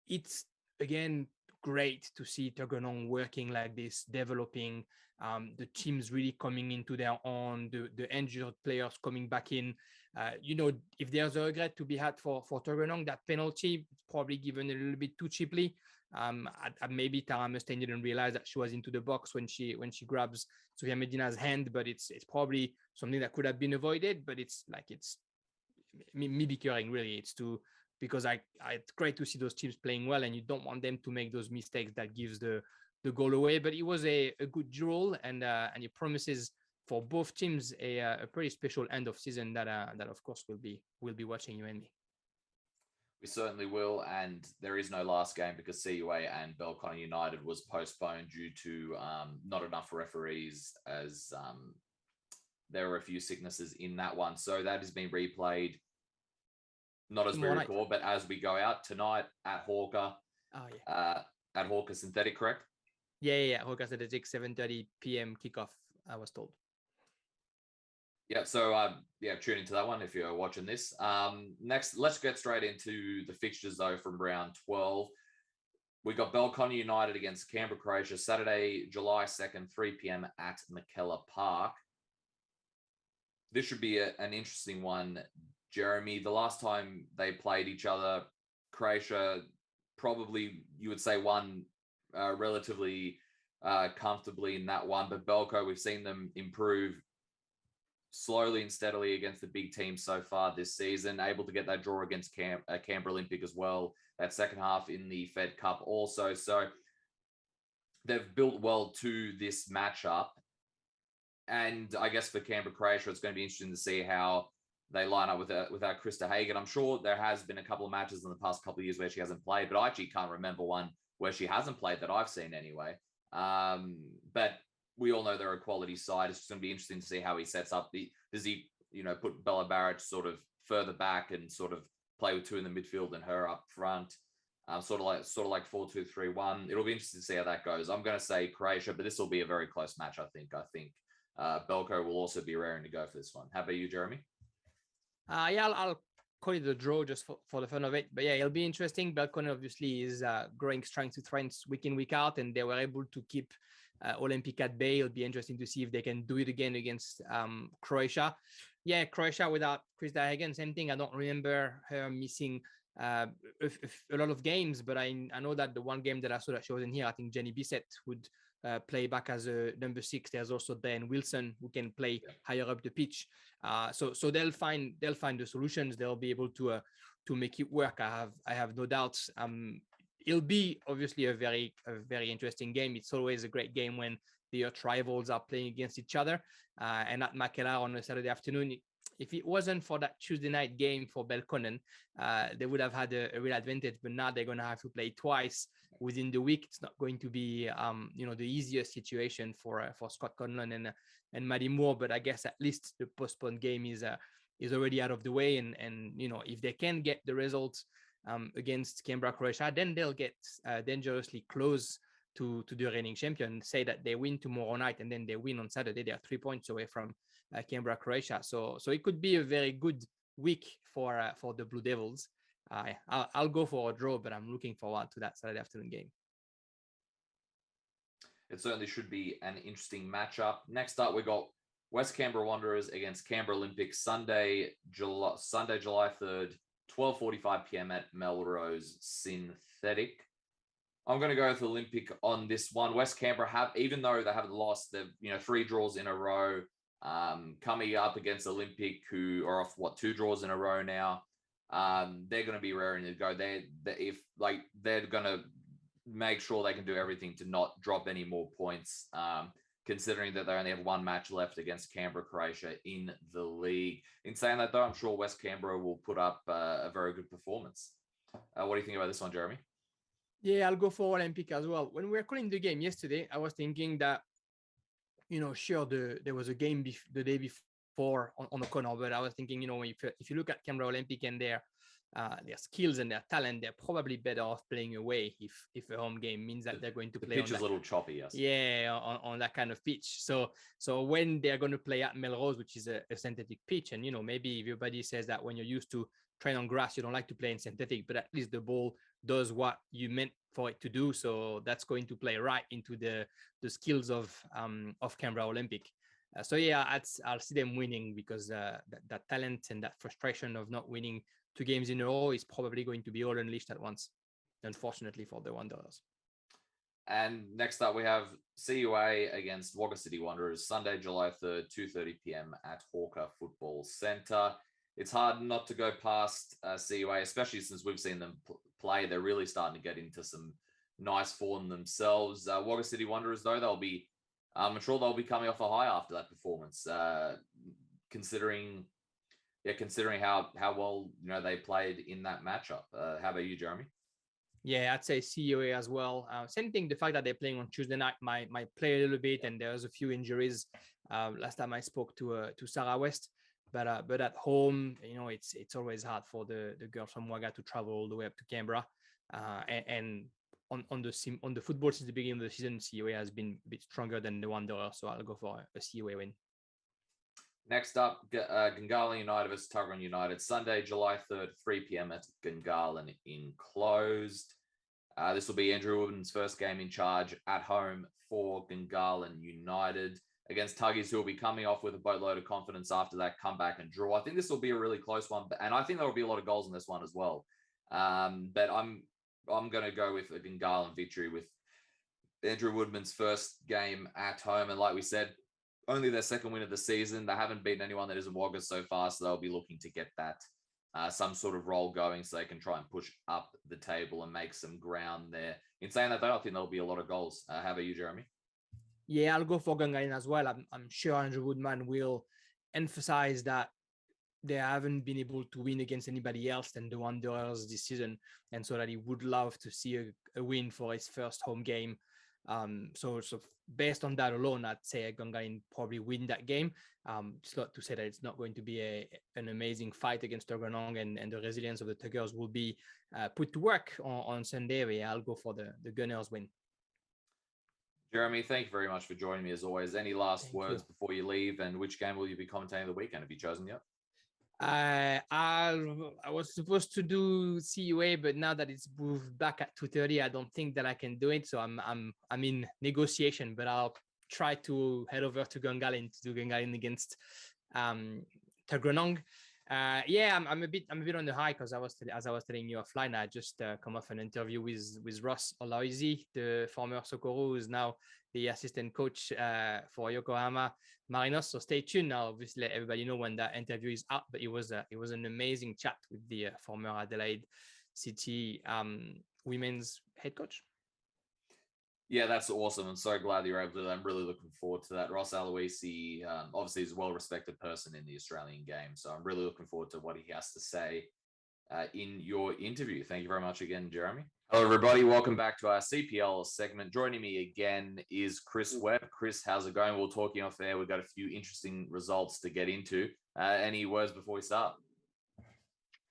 It's, again, great to see Tuggeranong working like this, developing. The teams really coming into their own, the injured players coming back in. If there's a regret to be had for Tuggeranong, that penalty probably given a little bit too cheaply. Maybe Tara Mustaine didn't realize that she was into the box when she grabs Sofia Medina's hand, but it's probably something that could have been avoided. But it's me bickering, really. It's because it's great to see those teams playing well, and you don't want them to make those mistakes that gives the goal away. But it was a good duel, and it promises for both teams a pretty special end of season that of course we'll be watching, you and me. We certainly will, and there is no last game because CUA and Belconnen United was postponed due to not enough referees, as there were a few sicknesses in that one. So that has been replayed, not as we record, but as we go out tonight at Hawker. Oh, yeah. At Hawker Synthetic, correct? Yeah. Hawker Synthetic, 7:30 p.m. kickoff, I was told. Yeah, so tune into that one if you're watching this. Next, let's get straight into the fixtures, though, from round 12. We got Belconnen United against Canberra, Croatia, Saturday, July 2nd, 3 p.m. at McKellar Park. This should be an interesting one, Jeremy. The last time they played each other, Croatia probably, you would say, won relatively comfortably in that one. But Belco, we've seen them improve slowly and steadily against the big teams so far this season, able to get that draw against Canberra Olympic as well, that second half in the Fed Cup also. So they've built well to this matchup. And I guess for Canberra Croatia, it's going to be interesting to see how they line up without Krista Hagen. I'm sure there has been a couple of matches in the past couple of years where she hasn't played, but I actually can't remember one where she hasn't played that I've seen anyway. But we all know they're a quality side. It's just going to be interesting to see how he sets up. Does he, put Bella Barrett sort of further back and sort of play with two in the midfield and her up front, sort of like 4-2-3-1. It'll be interesting to see how that goes. I'm going to say Croatia, but this will be a very close match. I think Belco will also be raring to go for this one. How about you, Jeremy? I'll call it a draw just for the fun of it. But yeah, it'll be interesting. Belconnen obviously is growing strength to strength week in, week out, and they were able to keep Olympic at bay. It'll be interesting to see if they can do it again against Croatia. Yeah, Croatia without Krista Hagen, same thing. I don't remember her missing a lot of games, but I know that the one game that I saw that she wasn't here, I think Jenny Bissett would play back as a number 6. There's also Dan Wilson who can play higher up the pitch. So they'll find the solutions. They'll be able to make it work. I have no doubts. It'll be obviously a very interesting game. It's always a great game when the rivals are playing against each other. And at McKellar on a Saturday afternoon, if it wasn't for that Tuesday night game for Belconnen, they would have had a real advantage. But now they're going to have to play twice within the week. It's not going to be, the easiest situation for Scott Conlon and Maddie Moore. But I guess at least the postponed game is already out of the way. And if they can get the results against Canberra, Croatia, then they'll get dangerously close to the reigning champion. Say that they win tomorrow night and then they win on Saturday. They are 3 points away from Canberra, Croatia. So it could be a very good week for the Blue Devils. I'll go for a draw, but I'm looking forward to that Saturday afternoon game. It certainly should be an interesting matchup. Next up, we got West Canberra Wanderers against Canberra Olympic, Sunday, July 3rd, 12:45 p.m. at Melrose Synthetic. I'm going to go with Olympic on this one. West Canberra even though they haven't lost, they've 3 draws in a row. Coming up against Olympic, who are off 2 draws in a row now. They're going to be raring to go. They're going to make sure they can do everything to not drop any more points. Considering that they only have 1 match left against Canberra, Croatia in the league. In saying that, though, I'm sure West Canberra will put up a very good performance. What do you think about this one, Jeremy? Yeah, I'll go for Olympic as well. When we were calling the game yesterday, I was thinking that, sure, there was a game the day before on the corner, but I was thinking, if you look at Canberra Olympic and their skills and their talent, they're probably better off playing away if a home game means that they're going to play. The pitch is a little choppy, yes. Yeah, on that kind of pitch. So when they're going to play at Melrose, which is a synthetic pitch, and maybe everybody says that when you're used to train on grass, you don't like to play in synthetic, but at least the ball does what you meant for it to do. So that's going to play right into the skills of Canberra Olympic. I'll see them winning because that talent and that frustration of not winning 2 games in a row is probably going to be all unleashed at once, unfortunately for the Wanderers. And next up, we have CUA against Wagga City Wanderers, Sunday, July 3rd, 2:30 p.m. at Hawker Football Centre. It's hard not to go past CUA, especially since we've seen them play. They're really starting to get into some nice form themselves. Wagga City Wanderers, though, I'm sure they'll be coming off a high after that performance, considering how well they played in that matchup. How about you, Jeremy? Yeah, I'd say CUA as well. Same thing. The fact that they're playing on Tuesday night might play a little bit, and there's a few injuries. Last time I spoke to Sarah West, but at home, it's always hard for the girls from Wagga to travel all the way up to Canberra, and on the football since the beginning of the season, CUA has been a bit stronger than the Wanderers, so I'll go for a CUA win. Next up, Gungahlin United versus Tuggeranong United, Sunday, July 3rd, 3 p.m. at Gungahlin enclosed. This will be Andrew Woodman's first game in charge at home for Gungahlin United against Tuggies, who will be coming off with a boatload of confidence after that comeback and draw. I think this will be a really close one, and I think there will be a lot of goals in this one as well. But I'm going to go with a Gungahlin victory with Andrew Woodman's first game at home. And like we said, only their second win of the season. They haven't beaten anyone that isn't Wagga so far, so they'll be looking to get that some sort of roll going so they can try and push up the table and make some ground there. In saying that, though, I think there'll be a lot of goals. How about you, Jeremy? Yeah, I'll go for Gungahlin as well. I'm sure Andrew Woodman will emphasize that they haven't been able to win against anybody else than the Wanderers this season, and so that he would love to see a win for his first home game. So based on that alone, I'd say Gungahlin probably win that game. It's not to say that it's not going to be an amazing fight against Tuggeranong, and the resilience of the Tuggers will be put to work on Sunday. Yeah, I'll go for the Gunners win. Jeremy, thank you very much for joining me as always. Any last words before you leave, and which game will you be commentating the weekend? Have you chosen yet? I was supposed to do CUA, but now that it's moved back at 2:30, I don't think that I can do it. So I'm in negotiation, but I'll try to head over to Gungahlin to do Gungahlin against Tuggeranong. I'm a bit on the high because as I was telling you offline, I just come off an interview with Ross Olaoisi, the former Socorro, who is now the assistant coach for Yokohama Marinos. So stay tuned. I'll obviously let everybody know when that interview is out. But it was an amazing chat with the former Adelaide City women's head coach. Yeah, that's awesome. I'm so glad that you're able to. I'm really looking forward to that. Ross Aloisi, obviously, is a well-respected person in the Australian game, so I'm really looking forward to what he has to say in your interview. Thank you very much again, Jeremy. Hello, everybody. Welcome back to our CPL segment. Joining me again is Chris Webb. Chris, how's it going? We'll talk off there. We've got a few interesting results to get into. Any words before we start?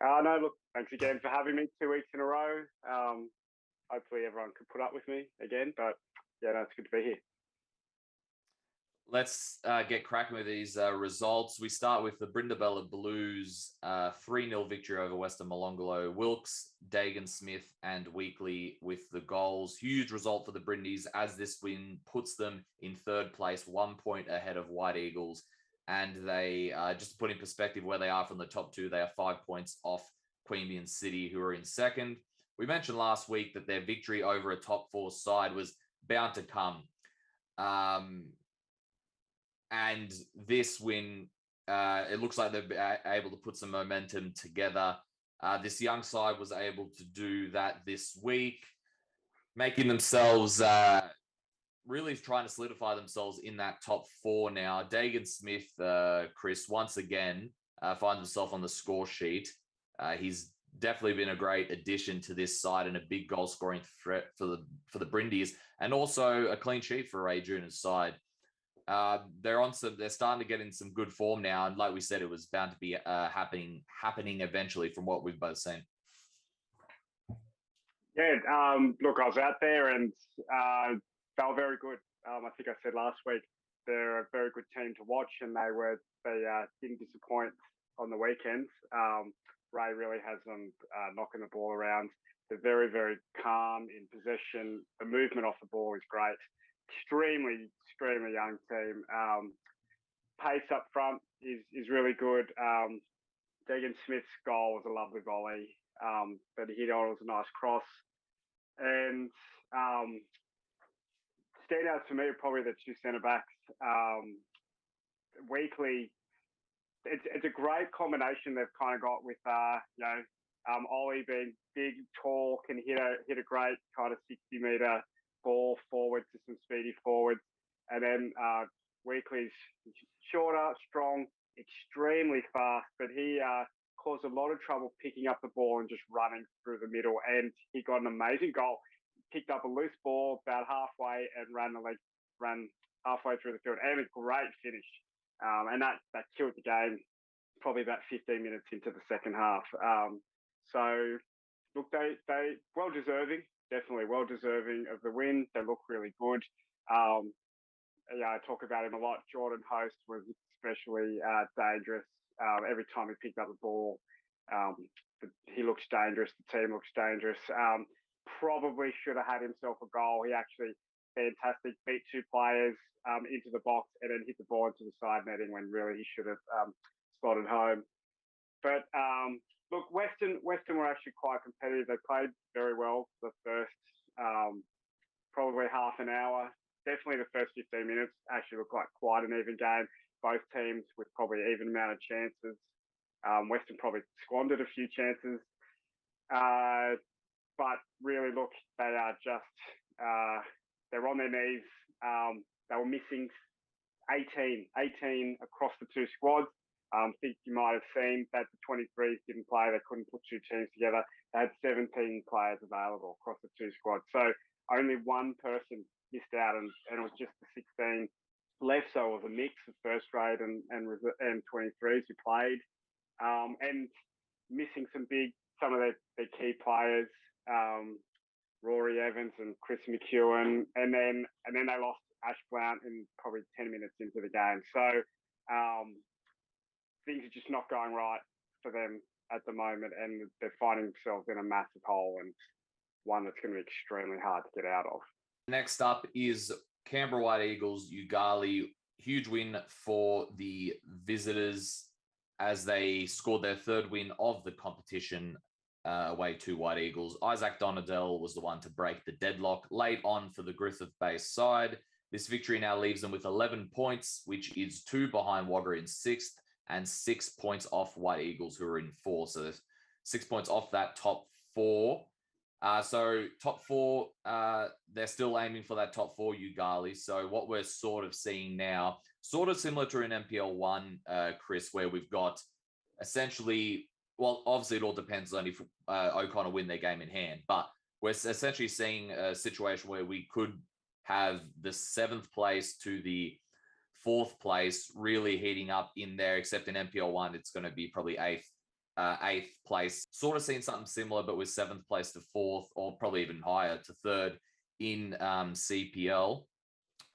No, look, thanks again for having me 2 weeks in a row. Hopefully everyone can put up with me again, but yeah, no, it's good to be here. Let's get cracking with these results. We start with the Brindabella Blues 3-0 victory over Weston Molonglo. Wilkes, Dagan Smith, and Weekly with the goals. Huge result for the Brindies as this win puts them in third place, 1 point ahead of White Eagles. And they, just to put in perspective where they are from the top two, they are 5 points off Queanbeyan City, who are in second. We mentioned last week that their victory over a top four side was bound to come. And this win, it looks like they're able to put some momentum together. This young side was able to do that this week, making themselves really trying to solidify themselves in that top four now. Dagan Smith, Chris, once again, finds himself on the score sheet. He's definitely been a great addition to this side and a big goal scoring threat for the Brindies, and also a clean sheet for Ray Juna's side. They're starting to get in some good form now, and like we said, it was bound to be happening eventually from what we've both seen. Yeah, look, I was out there and they were very good. I think I said last week they're a very good team to watch, and they didn't disappoint on the weekends. Ray really has them knocking the ball around. They're very, very calm in possession. The movement off the ball is great. Extremely young team. Pace up front is really good. Dagan Smith's goal was a lovely volley that he hit on. It was a nice cross. And standouts for me are probably the two centre-backs. Weekly, it's a great combination they've kind of got with, Ollie being big, tall, can hit a great kind of 60-metre ball forward to some speedy forwards. And then Weekly's shorter, strong, extremely fast, but he caused a lot of trouble picking up the ball and just running through the middle. And he got an amazing goal. Picked up a loose ball about halfway and ran halfway through the field. And a great finish. And that killed the game probably about 15 minutes into the second half. So, look, they well-deserving. Definitely well-deserving of the win. They look really good. I talk about him a lot. Jordan Host was especially dangerous. Every time he picked up the ball, he looks dangerous. The team looks dangerous. Probably should have had himself a goal. He actually, fantastic, beat two players into the box and then hit the ball into the side netting when really he should have slotted home. But look, Weston were actually quite competitive. They played very well for the first probably half an hour. Definitely the first 15 minutes actually looked like quite an even game. Both teams with probably even amount of chances. Weston probably squandered a few chances. But really, look, they are just, they're on their knees. They were missing 18 across the two squads. I think you might have seen that the 23s didn't play. They couldn't put two teams together. They had 17 players available across the two squads. So only one person missed out, and it was just the 16 left. So it was a mix of first grade and 23s who played, and missing some of their key players, Rory Evans and Chris McEwen, and then they lost Ash Blount in probably 10 minutes into the game. So things are just not going right for them at the moment, and they're finding themselves in a massive hole, and one that's going to be extremely hard to get out of. Next up is Canberra White Eagles, Yoogali. Huge win for the visitors as they scored their third win of the competition away to White Eagles. Isaac Donadell was the one to break the deadlock late on for the Griffith Base side. This victory now leaves them with 11 points, which is 2 behind Wagga in 6th and 6 points off White Eagles, who are in 4th. So there's 6 points off that top 4. So top four, they're still aiming for that top four Yoogali. So what we're sort of seeing now, sort of similar to an NPL1, Chris, where we've got essentially, well, obviously it all depends on if O'Connor win their game in hand, but we're essentially seeing a situation where we could have the 7th place to the 4th place really heating up in there, except in NPL1, it's going to be probably 8th place. Sort of seen something similar, but with 7th place to 4th, or probably even higher to 3rd in CPL.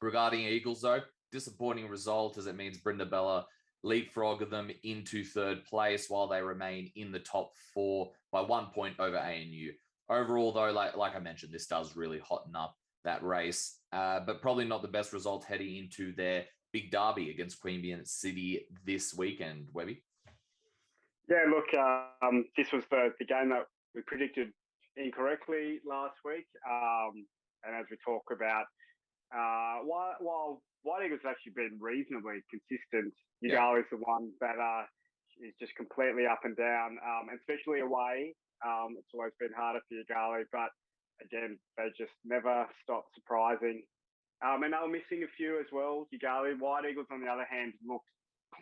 Regarding Eagles, though, disappointing result, as it means Brindabella leapfrog them into 3rd place while they remain in the top 4 by 1 point over ANU. Overall, though, like I mentioned, this does really hotten up that race, but probably not the best result heading into their big derby against Queanbeyan City this weekend, Webby. Yeah, look, this was the game that we predicted incorrectly last week. And as we talk about, while White Eagles has actually been reasonably consistent, Yoogali is the one that is just completely up and down, and especially away. It's always been harder for Yoogali, but again, they just never stop surprising. And they were missing a few as well, Yoogali. White Eagles, on the other hand, looked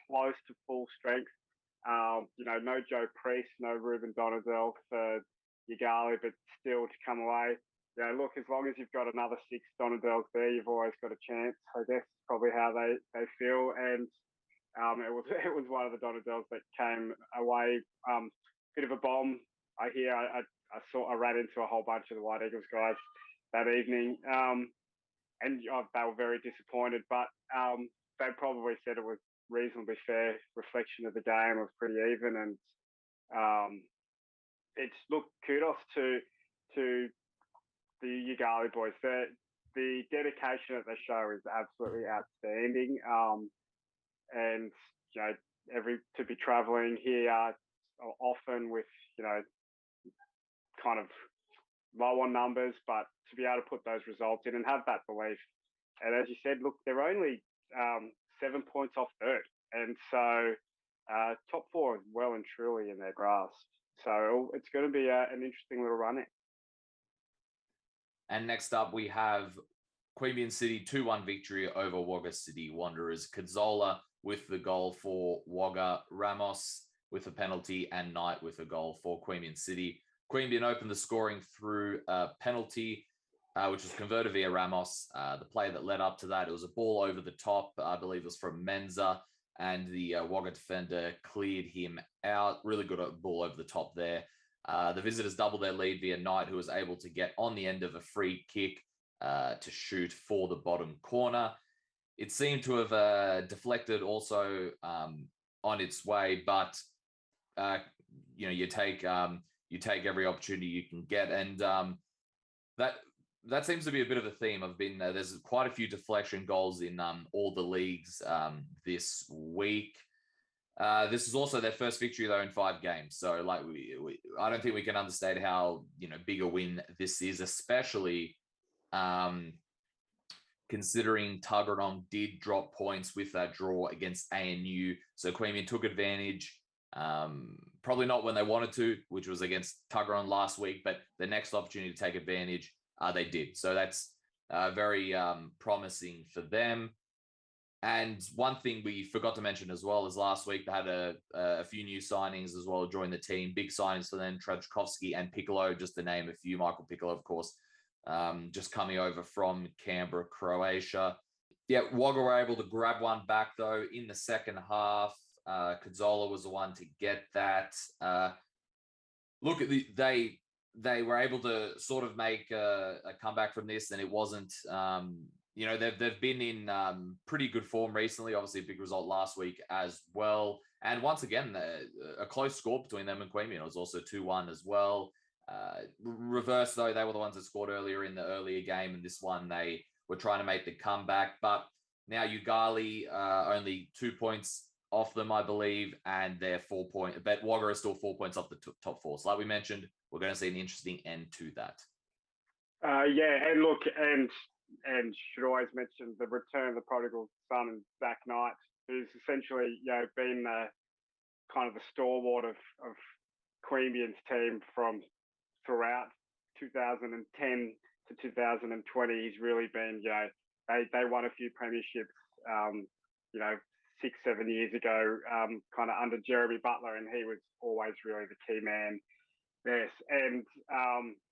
close to full strength. No Joe Priest, no Ruben Donadell for Yoogali, but still to come away. Look, as long as you've got another 6 Donadells there, you've always got a chance. I guess probably how they feel. And it was one of the Donadells that came away. Bit of a bomb. I hear. I ran into a whole bunch of the White Eagles guys that evening, and they were very disappointed. But they probably said it was reasonably fair reflection of the game. It was pretty even, and it's kudos to the Yoogali boys. The dedication that they show is absolutely outstanding. And to be travelling here often with kind of low on numbers, but to be able to put those results in and have that belief. And as you said, look, they're only 7 points off 3rd, and so top 4 is well and truly in their grasp. So it's going to be an interesting little run in. And next up, we have Queanbeyan City 2-1 victory over Wagga City Wanderers. Cazzola with the goal for Wagga, Ramos with a penalty, and Knight with a goal for Queanbeyan City. Queanbeyan opened the scoring through a penalty, which was converted via Ramos. The play that led up to that, it was a ball over the top. I believe it was from Menza, and the Wagga defender cleared him out. Really good ball over the top there. The visitors doubled their lead via Knight, who was able to get on the end of a free kick to shoot for the bottom corner. It seemed to have deflected also on its way, but you take every opportunity you can get, and that seems to be a bit of a theme. There's quite a few deflection goals in all the leagues this week. This is also their first victory though in 5 games. So I don't think we can understate how big a win this is, especially considering Tuggeranong did drop points with that draw against ANU. So Queanbeyan took advantage. Probably not when they wanted to, which was against Tuggeranong last week, but the next opportunity to take advantage, they did. So that's very promising for them. And one thing we forgot to mention as well is last week they had a few new signings as well join the team. Big signings for them, Trajkovski and Piccolo, just to name a few. Michael Piccolo, of course, just coming over from Canberra, Croatia. Yeah, Wagga were able to grab one back, though, in the second half. Cazzola was the one to get that. They were able to sort of make a comeback from this, and it wasn't... they've been in pretty good form recently. Obviously, a big result last week as well. And once again, a close score between them and Queanbeyan. It was also 2-1 as well. Reverse, though, they were the ones that scored earlier in the earlier game, and this one they were trying to make the comeback. But now Yoogali only 2 points off them, I believe, and they're 4 points. But Wagga is still 4 points off the top 4. So like we mentioned, we're going to see an interesting end to that. And look, and should always mention the return of the prodigal son and Zach Knight, who's essentially been the kind of the stalwart of Queanbeyan's team from throughout 2010 to 2020, he's really been, they won a few premierships, 6-7 years ago, kind of under Jeremy Butler, and he was always really the key man there. And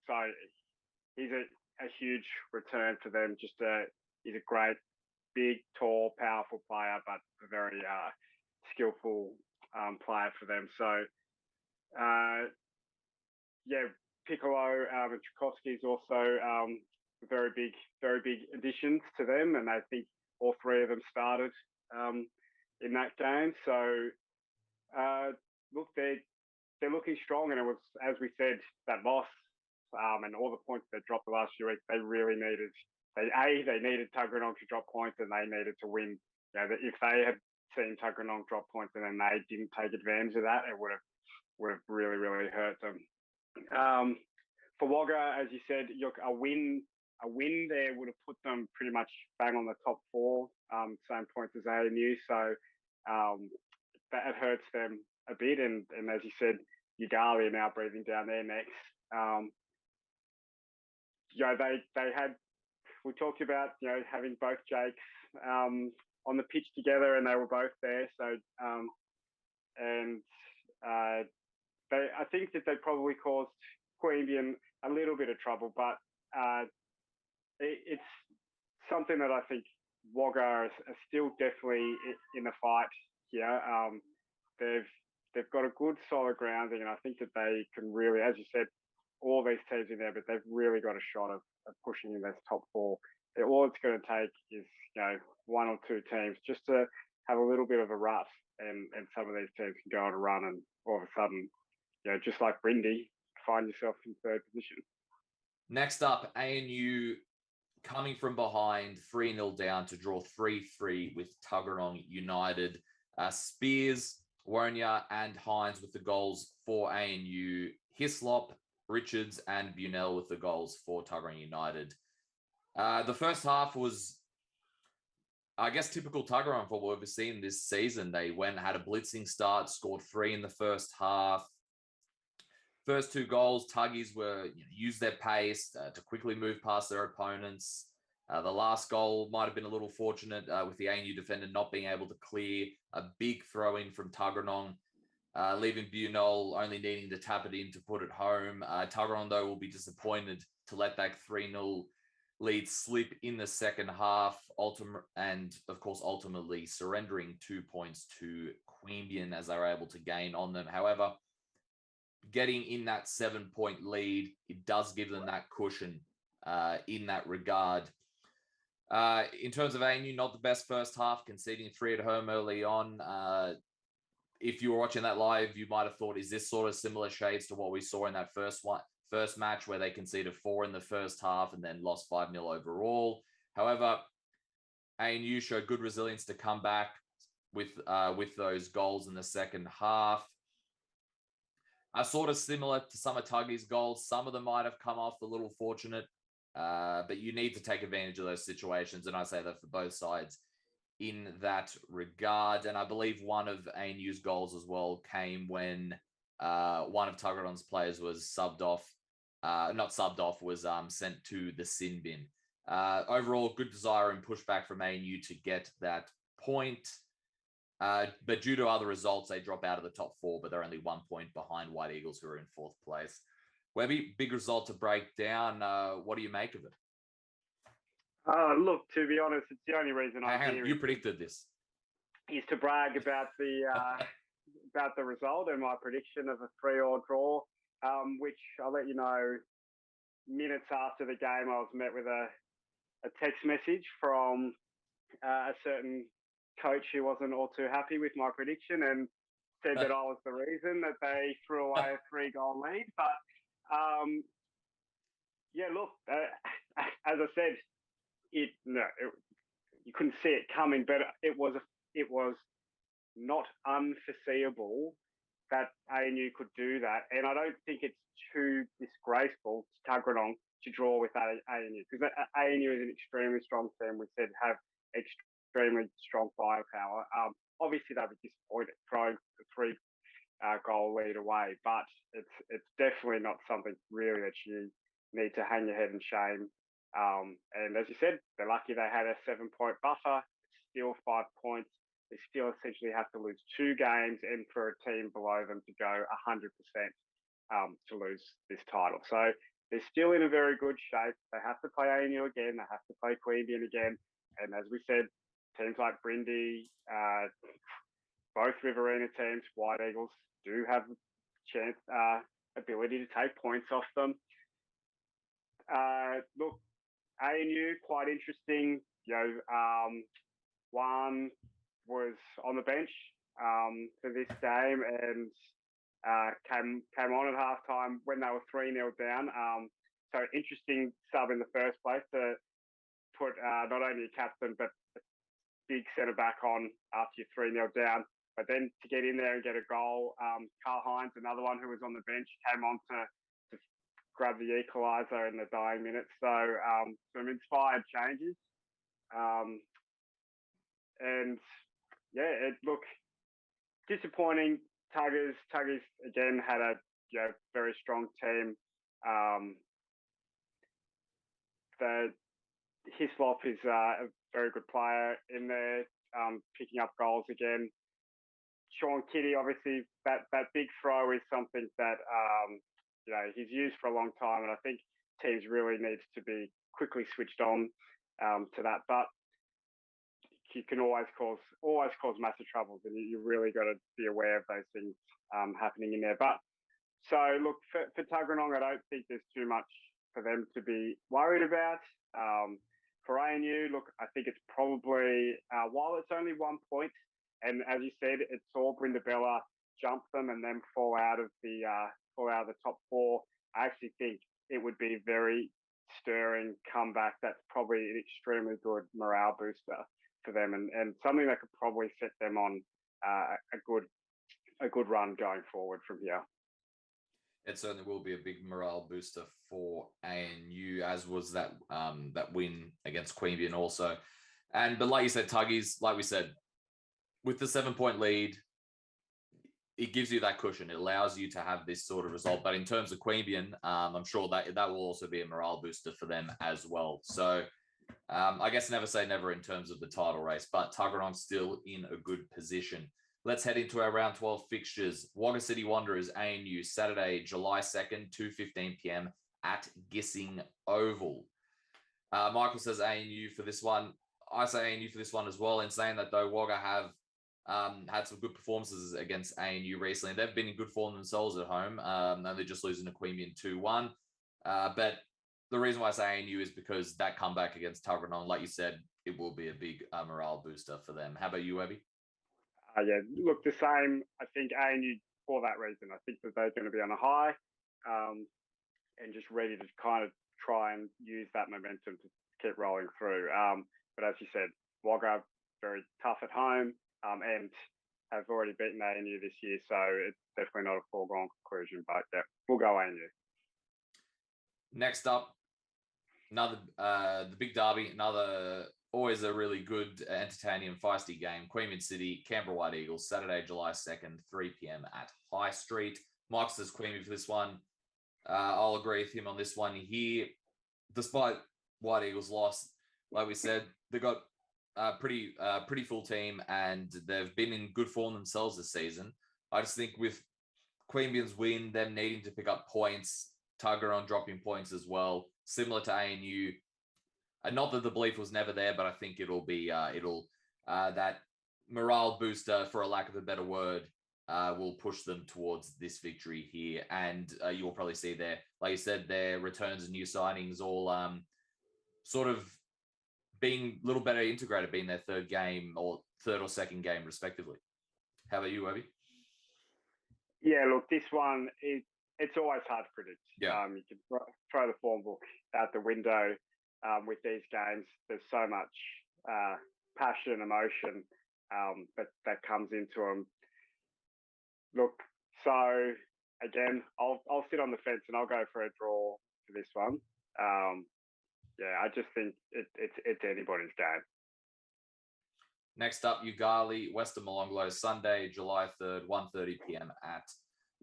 so he's a huge return for them. He's a great, big, tall, powerful player, but a very skillful player for them. So, Piccolo and Tchaikovsky is also very big additions to them, and I think all three of them started in that game. So, look, they're looking strong, and it was, as we said, that loss and all the points they dropped the last few weeks. They really needed. They needed Tuggeranong to drop points, and they needed to win. If they had seen Tuggeranong drop points and then they didn't take advantage of that, it would have really, really hurt them. For Wagga, as you said, a win there would have put them pretty much bang on the top four, same points as ANU. So that hurts them a bit. And as you said, Yoogali are now breathing down their necks. They had. We talked about having both Jakes on the pitch together, and they were both there. So I think that they probably caused Queanbeyan a little bit of trouble, but it's something that I think Wagga are still definitely in the fight here. They've got a good solid grounding, and I think that they can really, as you said, all these teams in there, but they've really got a shot of pushing in those top four. All it's going to take is one or two teams just to have a little bit of a rut, and some of these teams can go on a run, and all of a sudden, just like Brindy, find yourself in third position. Next up, ANU coming from behind, 3-0 down to draw 3-3 with Tuggeranong United. Spears, Warnia, and Hines with the goals for ANU. Hislop, Richards, and Bunell with the goals for Tuggeranong United. The first half was, I guess, typical Tuggeranong for what we've seen this season. They had a blitzing start, scored 3 in the first half. First 2 goals, Tuggies used their pace to quickly move past their opponents. The last goal might have been a little fortunate with the ANU defender not being able to clear a big throw-in from Tuggeranong, leaving Bunell only needing to tap it in to put it home. Tuggeranong, though, will be disappointed to let that 3-0 lead slip in the second half, and of course, ultimately surrendering 2 points to Queanbeyan as they were able to gain on them. However, getting in that 7-point lead, it does give them that cushion in that regard. In terms of ANU, not the best first half, conceding 3 at home early on. If you were watching that live, you might have thought, is this sort of similar shades to what we saw in that first match where they conceded 4 in the first half and then lost 5-0 overall? However, ANU showed good resilience to come back with those goals in the second half. Sort of similar to some of Tuggy's goals. Some of them might have come off a little fortunate, but you need to take advantage of those situations, and I say that for both sides in that regard. And I believe one of ANU's goals as well came when one of Tuggeranong's players was was sent to the sin bin. Overall, good desire and pushback from ANU to get that point. But due to other results, they drop out of the top 4, but they're only 1 point behind White Eagles, who are in 4th place. Webby, big result to break down. What do you make of it? Look, to be honest, it's the only reason I'm here. You predicted this. Is to brag about the result and my prediction of a 3-3 draw, which I'll let you know. Minutes after the game, I was met with a text message from a certain coach who wasn't all too happy with my prediction and said that I was the reason that they threw away a 3-goal lead. But look, as I said, you couldn't see it coming, but it was not unforeseeable that ANU could do that, and I don't think it's too disgraceful to Tuggeranong to draw with ANU, because ANU is an extremely strong team. We said have extremely strong firepower. Obviously, they'll be disappointed throwing the 3-goal lead away, but it's definitely not something really that you need to hang your head in shame. And as you said, they're lucky they had a 7-point buffer. It's still 5 points. They still essentially have to lose 2 games and for a team below them to go 100% to lose this title. So they're still in a very good shape. They have to play ANU again. They have to play Queanbeyan again. And as we said, teams like Brindy, both Riverina teams, White Eagles, do have a chance, ability to take points off them. Look, ANU, quite interesting. One was on the bench for this game and came on at halftime when they were 3-0 down. So interesting sub in the first place to put not only a captain but a big centre back on after you're 3-0 down. But then to get in there and get a goal, Carl Hines, another one who was on the bench, came on to grab the equaliser in the dying minutes. So some inspired changes. And yeah, look, disappointing. Tuggers again had a very strong team. Hislop is a very good player in there, picking up goals again. Sean Kitty, obviously, that big throw is something that he's used for a long time, and I think teams really need to be quickly switched on to that. But you can always cause massive troubles, and you really got to be aware of those things happening in there. But so look, for Tuggeranong, I don't think there's too much for them to be worried about. For ANU, look, I think it's probably while it's only 1 point, and as you said, it saw Brindabella jump them and then fall out of the top 4. I actually think it would be a very stirring comeback. That's probably an extremely good morale booster for them, and something that could probably set them on a good run going forward from here. It certainly will be a big morale booster for ANU, as was that win against Queanbeyan also. But like you said, Tuggies, like we said, with the 7-point lead, it gives you that cushion. It allows you to have this sort of result. But in terms of Queanbeyan, I'm sure that will also be a morale booster for them as well. So I guess never say never in terms of the title race, but Tuggeranong still in a good position. Let's head into our round 12 fixtures. Wagga City Wanderers, ANU, Saturday, July 2nd, 2:15 p.m. at Gissing Oval. Michael says ANU for this one. I say ANU for this one as well, in saying that though Wagga have had some good performances against ANU recently. They've been in good form themselves at home. They're just losing to Queanbeyan 2-1. But the reason why I say ANU is because that comeback against Tuggeranong, like you said, it will be a big morale booster for them. How about you, Webby? Yeah, look, the same. I think ANU, for that reason, I think that they're going to be on a high and just ready to kind of try and use that momentum to keep rolling through. But as you said, Wagga very tough at home and have already beaten ANU this year, so it's definitely not a foregone conclusion. But yeah, we'll go ANU. Next up, another the big derby, always a really good, entertaining and feisty game. Queanbeyan City, Canberra White Eagles, Saturday, July 2nd, 3 p.m. at High Street. Mike says Queanbeyan for this one. I'll agree with him on this one here. Despite White Eagles' loss, like we said, they got a pretty full team and they've been in good form themselves this season. I just think with Queanbeyan's win, them needing to pick up points, Tuggeranong dropping points as well, similar to ANU. Not that the belief was never there, but I think it'll be that morale booster, for a lack of a better word, will push them towards this victory here. And you will probably see there, like you said, their returns and new signings all sort of being a little better integrated, being their third or second game, respectively. How about you, Webby? Yeah, look, this one it's always hard to predict. Yeah. You can throw the form book out the window. With these games, there's so much passion, emotion that comes into them. Look, so again, I'll sit on the fence and I'll go for a draw for this one. Yeah, I just think it's anybody's game. Next up, Yoogali, Weston Molonglo, Sunday, July 3rd, 1:30 p.m. at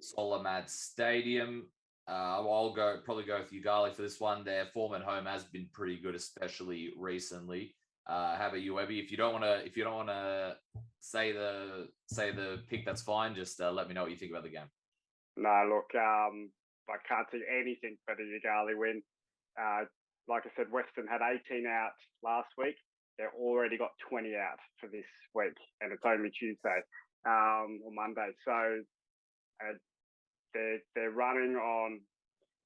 Solamad Stadium. I'll probably go with Yoogali for this one. Their form at home has been pretty good, especially recently. How about you, Webby? If you don't want to say the pick, that's fine. Just let me know what you think about the game. No, look, I can't see anything but a Yoogali win. Like I said, Weston had 18 out last week. They've already got 20 out for this week, and it's only Tuesday or Monday. So they're running on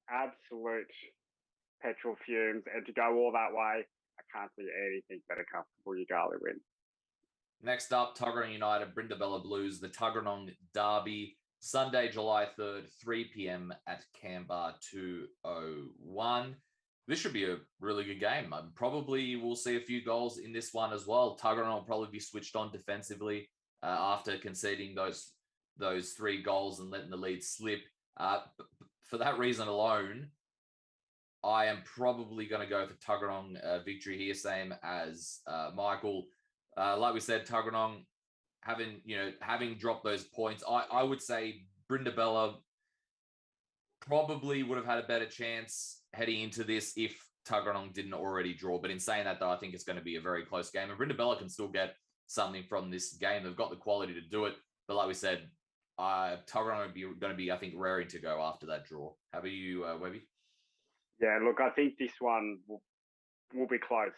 absolute petrol fumes, and to go all that way, I can't see anything but a comfortable Yoogali win. Next up, Tuggeranong United, Brindabella Blues, the Tuggeranong Derby, Sunday, July 3rd, 3 p.m. at Canberra 201. This should be a really good game. Probably we'll see a few goals in this one as well. Tuggeranong will probably be switched on defensively after conceding those 3 goals and letting the lead slip. For that reason alone, I am probably going to go for Tuggeranong victory here, same as Michael. Like we said, Tuggeranong having dropped those points, I would say Brindabella probably would have had a better chance heading into this if Tuggeranong didn't already draw. But in saying that, though, I think it's going to be a very close game. And Brindabella can still get something from this game. They've got the quality to do it. But like we said, Tuggeranong are going to be, I think, raring to go after that draw. How about you, Webby? Yeah, look, I think this one will be close.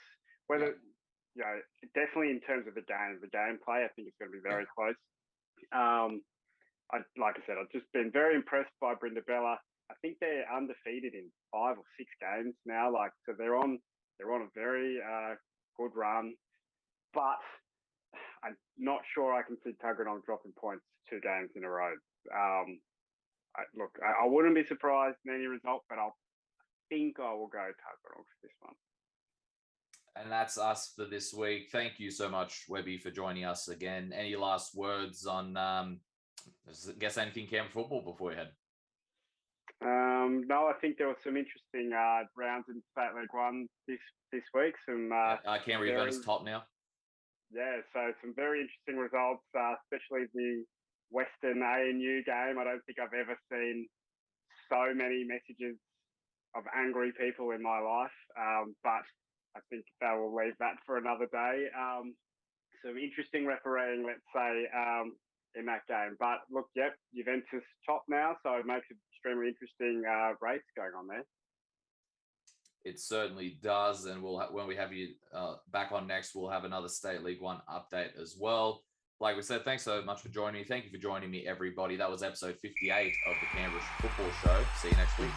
Whether, definitely in terms of the gameplay, I think it's going to be very close. Like I said, I've just been very impressed by Brindabella. I think they're undefeated in 5 or 6 games now. So they're on a very good run, but I'm not sure I can see Tuggeranong dropping points 2 games in a row. I wouldn't be surprised in any result, but I think I will go Tuggeranong for this one. And that's us for this week. Thank you so much, Webby, for joining us again. Any last words on, anything Canberra football before we head? No, I think there were some interesting rounds in State League 1 this week. Canberra United top now. Yeah, so some very interesting results, especially the Weston ANU game. I don't think I've ever seen so many messages of angry people in my life, but I think they will leave that for another day. Some interesting refereeing, let's say, in that game. But look, Juventus top now, so it makes it extremely interesting race going on there. It certainly does, and when we have you back on next, we'll have another State League 1 update as well. Like we said, thanks so much for joining me. Thank you for joining me, everybody. That was episode 58 of the Canberra Football Show. See you next week.